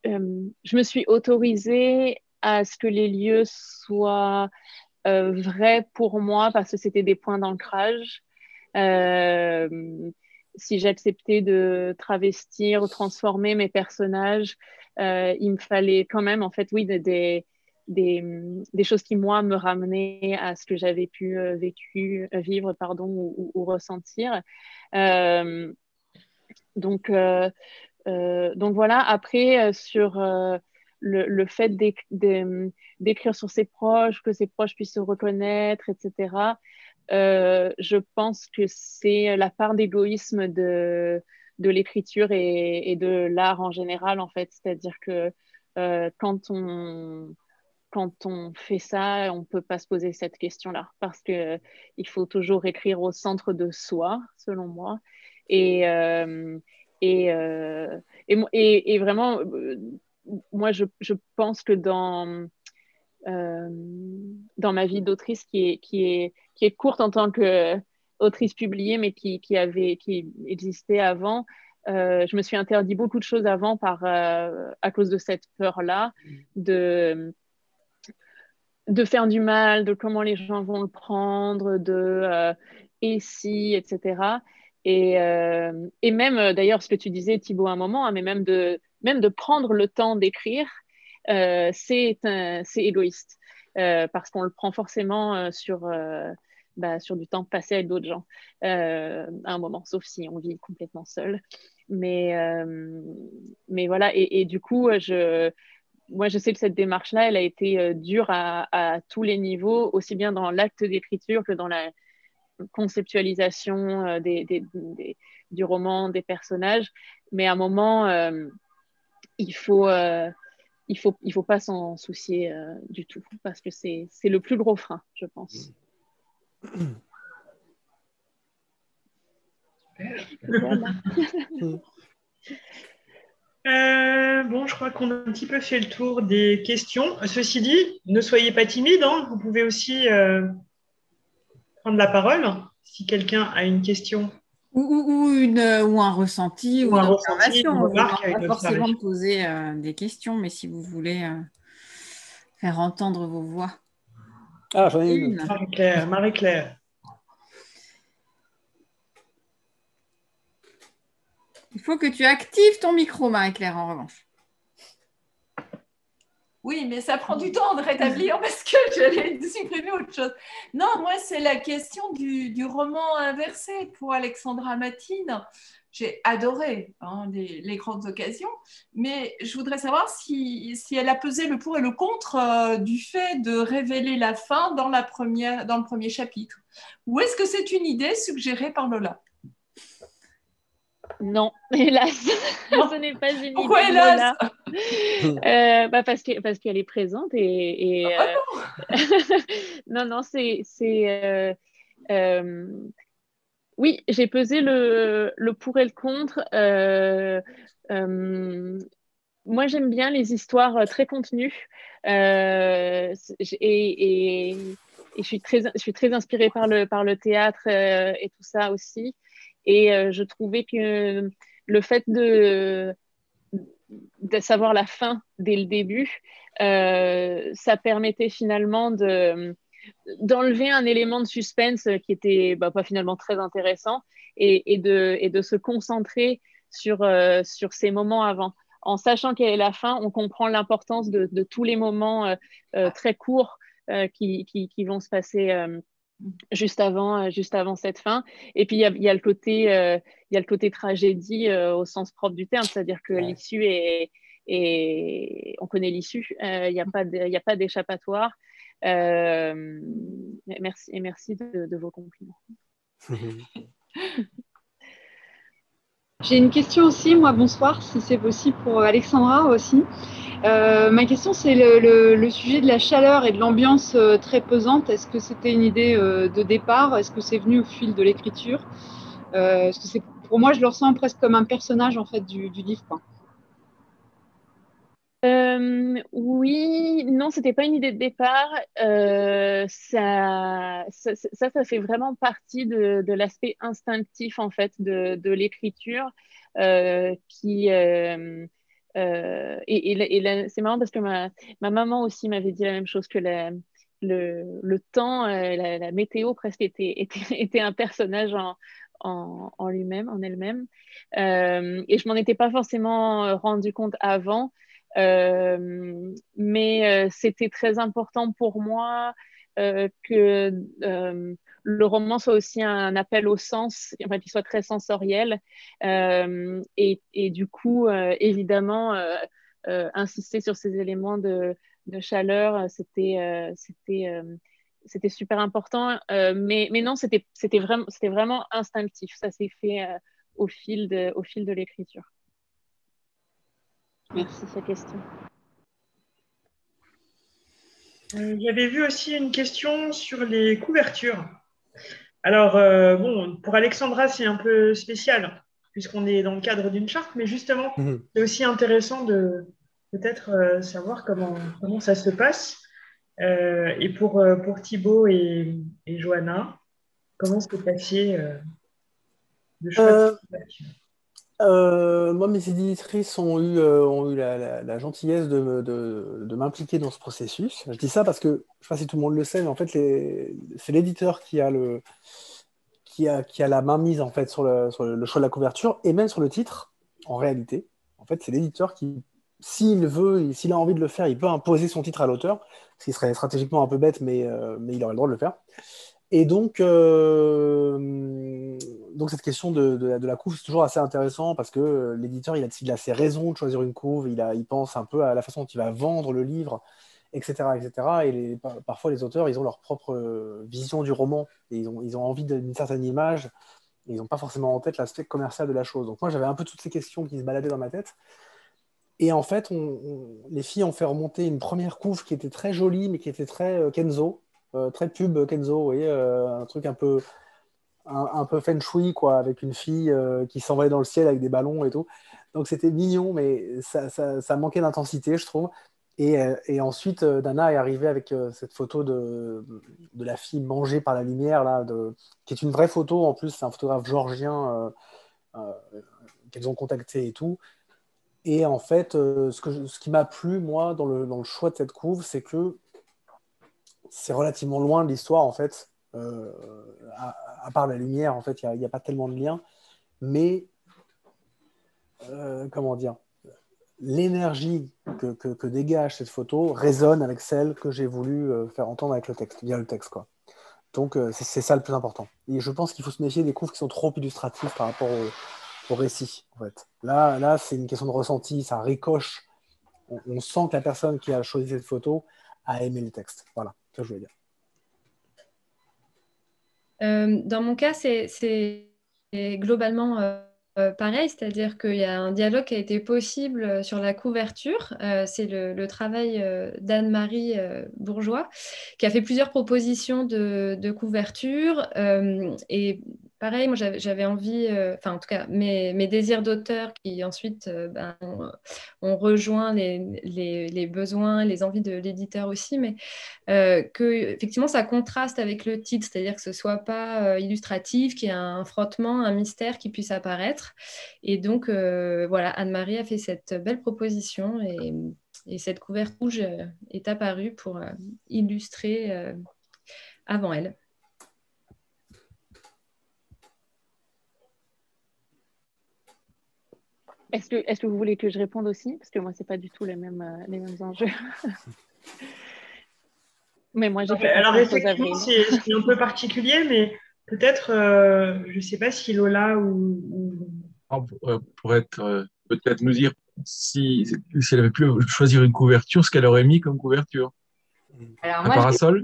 Je me suis autorisée à ce que les lieux soient vrais pour moi parce que c'était des points d'ancrage. Euh, Si j'acceptais de travestir ou transformer mes personnages, il me fallait quand même, en fait, oui, des choses qui, moi, me ramenaient à ce que j'avais pu vivre pardon, ou ressentir. Euh, donc, euh, donc voilà, après, sur le fait d'écrire sur ses proches, que ses proches puissent se reconnaître, etc., je pense que c'est la part d'égoïsme de l'écriture et de l'art en général, en fait. C'est-à-dire que quand on fait ça, on ne peut pas se poser cette question-là parce que il faut toujours écrire au centre de soi, selon moi. Et, euh, et, euh, et vraiment, moi, je pense que dans ma vie d'autrice qui est courte en tant qu'autrice publiée, mais qui existait avant, je me suis interdit beaucoup de choses avant à cause de cette peur-là de faire du mal, de comment les gens vont le prendre, et si, etc. Et même, d'ailleurs, ce que tu disais, Thibaut, à un moment, hein, mais même de prendre le temps d'écrire, c'est égoïste. Parce qu'on le prend forcément sur du temps passé avec d'autres gens à un moment, sauf si on vit complètement seul. Mais voilà, et du coup, moi, je sais que cette démarche-là, elle a été dure à tous les niveaux, aussi bien dans l'acte d'écriture que dans la conceptualisation du roman, des personnages. Mais à un moment, il faut pas s'en soucier du tout, parce que c'est le plus gros frein, je pense. Voilà. Bon, je crois qu'on a un petit peu fait le tour des questions. Ceci dit, ne soyez pas timide, hein. Vous pouvez aussi prendre la parole si quelqu'un a une question. Ou un ressenti ou Ou un une ressenti, observation. une On ne vous remarque, demande une pas forcément de observation. poser des questions, mais si vous voulez faire entendre vos voix. Ah, j'en ai une. Marie-Claire, Marie-Claire. Il faut que tu actives ton micro, Marie-Claire, en revanche. Oui, mais ça prend du temps de rétablir parce que j'allais supprimer autre chose. Non, moi, c'est la question du roman inversé pour Alexandra Matine. J'ai adoré les grandes occasions, mais je voudrais savoir si elle a pesé le pour et le contre du fait de révéler la fin dans le premier chapitre. Ou est-ce que c'est une idée suggérée par Lola? Non, hélas, Non. ce n'est pas une Pourquoi idée de hélas? Lola. Parce qu'elle est présente non. Non, oui, j'ai pesé le pour et le contre. Moi, j'aime bien les histoires très contenues et je suis très inspirée par le théâtre et tout ça aussi. Et je trouvais que le fait de savoir la fin dès le début, ça permettait finalement d'enlever un élément de suspense qui était pas finalement très intéressant et de se concentrer sur ces moments avant. En sachant quelle est la fin, on comprend l'importance de tous les moments très courts qui vont se passer juste avant cette fin. Et puis, il y a le côté tragédie au sens propre du terme, c'est-à-dire que l'issue on connaît l'issue, il n'y a pas d'échappatoire. Merci de vos compliments. J'ai une question aussi, moi, bonsoir, si c'est possible pour Alexandra aussi. Ma question, c'est le sujet de la chaleur et de l'ambiance très pesante. Est-ce que c'était une idée de départ? Est-ce que c'est venu au fil de l'écriture? Est-ce que pour moi, je le ressens presque comme un personnage en fait du livre, quoi. Oui, non, c'était pas une idée de départ. Ça fait vraiment partie de l'aspect instinctif en fait de l'écriture c'est marrant parce que ma maman aussi m'avait dit la même chose que le temps, la météo presque était un personnage en lui-même, en elle-même. Et je m'en étais pas forcément rendu compte avant. Mais c'était très important pour moi que le roman soit aussi un appel au sens, enfin, qu'il soit très sensoriel. Et du coup, évidemment, insister sur ces éléments de chaleur, c'était super important. Mais non, c'était vraiment instinctif. Ça s'est fait au fil de l'écriture. Merci, sa question. J'avais vu aussi une question sur les couvertures. Alors, bon, pour Alexandra, c'est un peu spécial, puisqu'on est dans le cadre d'une charte, mais justement, c'est aussi intéressant de peut-être savoir comment ça se passe. Et pour Thibaut et Johanna, comment s'est passé le choix de Euh, cette couverture? Moi, mes éditrices ont eu la gentillesse de m'impliquer dans ce processus. Je dis ça parce que, je ne sais pas si tout le monde le sait, mais en fait, c'est l'éditeur qui a la main mise en fait, sur le choix de la couverture et même sur le titre, en réalité. En fait, c'est l'éditeur qui, s'il veut, s'il a envie de le faire, il peut imposer son titre à l'auteur, ce qui serait stratégiquement un peu bête, mais il aurait le droit de le faire. Et donc cette question de la couve, c'est toujours assez intéressant parce que l'éditeur, il a ses raisons de choisir une couve, il pense un peu à la façon dont il va vendre le livre, etc. etc. Et parfois, les auteurs, ils ont leur propre vision du roman et ils ont envie d'une certaine image et ils n'ont pas forcément en tête l'aspect commercial de la chose. Donc moi, j'avais un peu toutes ces questions qui se baladaient dans ma tête. Et en fait, les filles ont fait remonter une première couve qui était très jolie, mais qui était très Kenzo, très pub Kenzo, vous voyez, un truc un peu feng shui, quoi, avec une fille qui s'envolait dans le ciel avec des ballons et tout. Donc c'était mignon, mais ça manquait d'intensité, je trouve. Et ensuite, Dana est arrivée avec cette photo de la fille mangée par la lumière, là, qui est une vraie photo. En plus, c'est un photographe géorgien euh, qu'elles ont contacté et tout. Et en fait, ce qui m'a plu, moi, dans le choix de cette couve, c'est que c'est relativement loin de l'histoire, en fait. À part la lumière, en fait, il n'y a pas tellement de lien. Mais, comment dire, l'énergie que dégage cette photo résonne avec celle que j'ai voulu faire entendre avec le texte, via le texte, quoi. Donc, c'est ça le plus important. Et je pense qu'il faut se méfier des couves qui sont trop illustratives par rapport au récit, en fait. Là, c'est une question de ressenti, ça ricoche. On sent que la personne qui a choisi cette photo a aimé le texte. Voilà, c'est ce que je voulais dire. Dans mon cas, c'est globalement pareil, c'est-à-dire qu'il y a un dialogue qui a été possible sur la couverture. C'est le travail d'Anne-Marie Bourgeois, qui a fait plusieurs propositions de couverture. Et pareil, moi j'avais envie, enfin en tout cas, mes désirs d'auteur qui ensuite ont rejoint les besoins, les envies de l'éditeur aussi, mais que effectivement ça contraste avec le titre, c'est-à-dire que ce soit pas illustratif, qu'il y ait un frottement, un mystère qui puisse apparaître. Et donc voilà, Anne-Marie a fait cette belle proposition et cette couverture rouge est apparue pour illustrer avant elle. Est-ce que vous voulez que je réponde aussi? Parce que moi, c'est pas du tout les mêmes enjeux. Mais moi, j'ai fait Alors confiance aux effectivement, avrils. c'est un peu particulier, mais peut-être, je ne sais pas si Lola ou... Pour être peut-être nous dire si elle avait pu choisir une couverture, ce qu'elle aurait mis comme couverture. Alors Un parasol?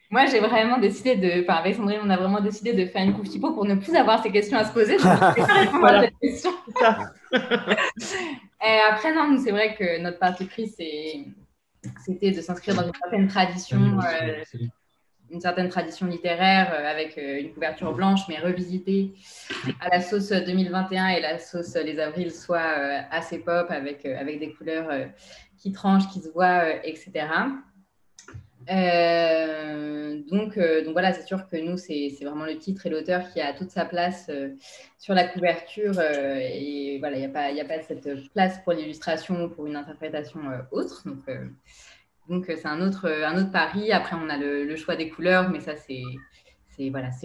moi, j'ai vraiment décidé enfin, avec Sandrine, on a vraiment décidé de faire une couve typo pour ne plus avoir ces questions à se poser. Donc, je ne vais pas répondre à Voilà. cette question. C'est ça. Et après, non, nous, c'est vrai que notre parti pris, c'était de s'inscrire dans une certaine tradition littéraire avec une couverture blanche, mais revisitée à la sauce 2021 et la sauce Les Avrils soit assez pop avec des couleurs qui tranchent, qui se voient, etc. Donc voilà, c'est sûr que nous, c'est vraiment le titre et l'auteur qui a toute sa place sur la couverture et voilà, il n'y a pas cette place pour l'illustration ou pour une interprétation autre. Donc c'est un autre pari. Après, on a le choix des couleurs, mais ça, c'est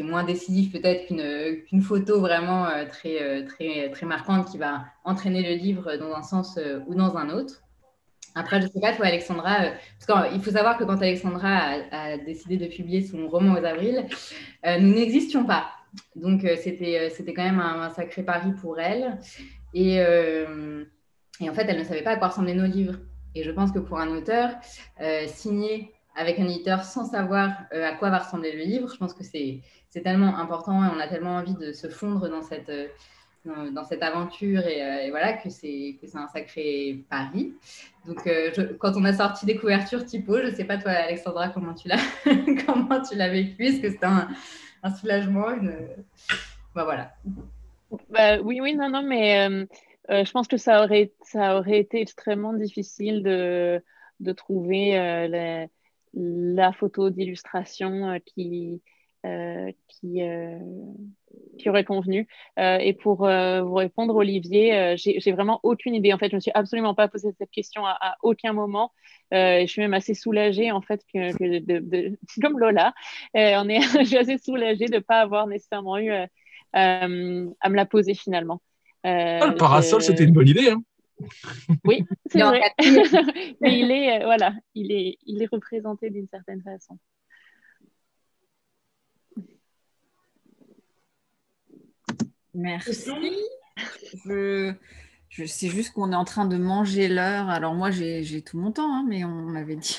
moins décisif peut-être qu'une photo vraiment très marquante qui va entraîner le livre dans un sens ou dans un autre. Après, je ne sais pas, toi, Alexandra, parce qu'il faut savoir que quand Alexandra a décidé de publier son roman aux avrils, nous n'existions pas. Donc, c'était quand même un sacré pari pour elle. Et en fait, elle ne savait pas à quoi ressemblaient nos livres. Et je pense que pour un auteur, signer avec un éditeur sans savoir à quoi va ressembler le livre, je pense que c'est tellement important et on a tellement envie de se fondre dans cette aventure et voilà que c'est un sacré pari. Donc quand on a sorti des couvertures typo, je ne sais pas toi Alexandra comment tu l'as vécu, est-ce que c'était un soulagement voilà. Oui, non, mais Je pense que ça aurait été extrêmement difficile de trouver la photo d'illustration qui aurait convenu. Et pour vous répondre, Olivier, j'ai vraiment aucune idée. En fait, je me suis absolument pas posé cette question à aucun moment. Je suis même assez soulagée, en fait, comme Lola. Je suis assez soulagée de ne pas avoir nécessairement eu à me la poser finalement. Le parasol, c'était une bonne idée, hein. Oui, c'est Non, vrai. Mais il est représenté d'une certaine façon. Merci. C'est juste qu'on est en train de manger l'heure. Alors moi, j'ai tout mon temps, hein, mais on m'avait dit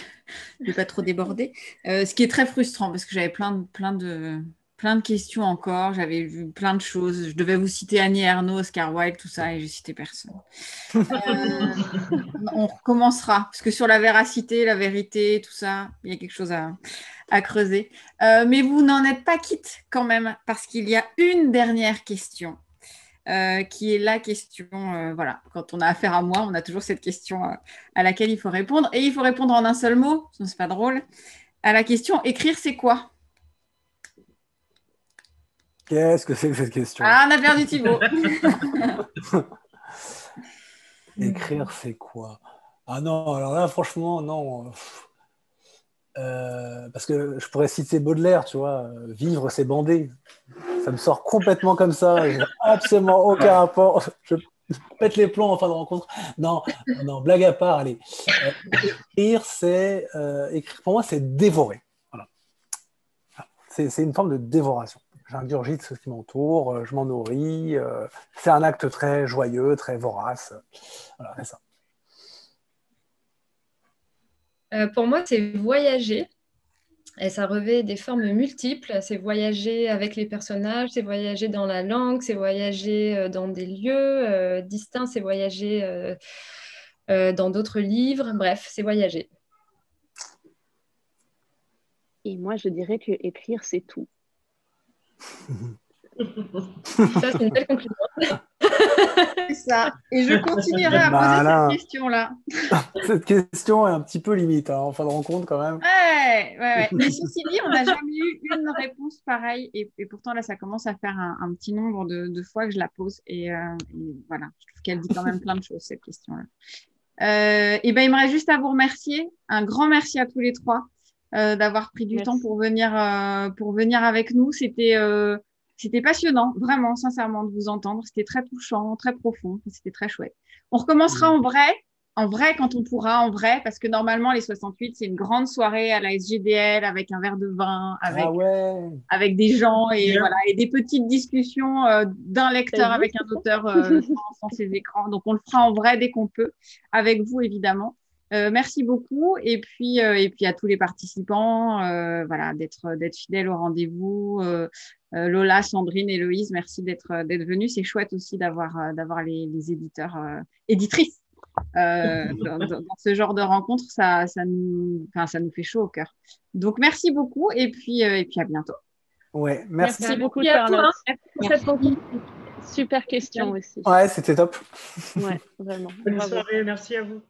de ne pas trop déborder. Ce qui est très frustrant parce que j'avais plein de questions encore. J'avais vu plein de choses. Je devais vous citer Annie Ernaux, Oscar Wilde, tout ça, et j'ai cité personne. On recommencera parce que sur la véracité, la vérité, tout ça, il y a quelque chose à creuser. Mais vous n'en êtes pas quitte quand même parce qu'il y a une dernière question. Qui est la question, voilà, quand on a affaire à moi, on a toujours cette question à laquelle il faut répondre. Et il faut répondre en un seul mot, sinon c'est pas drôle. À la question, écrire, c'est quoi? Qu'est-ce que c'est que cette question? Ah, on a perdu Thibaut. Écrire, c'est quoi? Ah non, alors là, franchement, non. Parce que je pourrais citer Baudelaire, tu vois, vivre, c'est bander. Ça me sort complètement comme ça. J'ai absolument aucun rapport. Je pète les plombs en fin de rencontre. Non, blague à part, allez. Écrire, pour moi, c'est dévorer. Voilà. C'est une forme de dévoration. J'ingurgite ce qui m'entoure, je m'en nourris. C'est un acte très joyeux, très vorace. Voilà, c'est ça. Pour moi, c'est voyager. Et ça revêt des formes multiples. C'est voyager avec les personnages, c'est voyager dans la langue, c'est voyager dans des lieux distincts, c'est voyager dans d'autres livres. Bref, c'est voyager. Et moi, je dirais que écrire, c'est tout. Ça, c'est une belle conclusion. C'est ça. Et je continuerai à poser cette question-là. Cette question est un petit peu limite, hein, en fin de rencontre quand même. Ouais. Mais ceci dit, on n'a jamais eu une réponse pareille. Et pourtant, là, ça commence à faire un petit nombre de fois que je la pose. Et voilà, je trouve qu'elle dit quand même plein de choses, cette question-là. Et ben, il me reste juste à vous remercier. Un grand merci à tous les trois d'avoir pris du temps pour venir avec nous. C'était passionnant, vraiment, sincèrement, de vous entendre. C'était très touchant, très profond. C'était très chouette. On recommencera en vrai quand on pourra, en vrai, parce que normalement, les 68, c'est une grande soirée à la SGDL avec un verre de vin, avec des gens et, voilà, et des petites discussions d'un lecteur avec un auteur sans ses écrans. Donc, on le fera en vrai dès qu'on peut, avec vous, évidemment. Merci beaucoup et puis à tous les participants voilà, d'être fidèles au rendez-vous. Lola, Sandrine, Héloïse, merci d'être venus. C'est chouette aussi d'avoir les éditeurs, éditrices dans ce genre de rencontre. Ça nous fait chaud au cœur. Donc, merci beaucoup et puis à bientôt. Ouais, merci beaucoup, Charlotte. Merci. Super question aussi. Ouais, c'était top. Ouais, vraiment. Bonne soirée, merci à vous.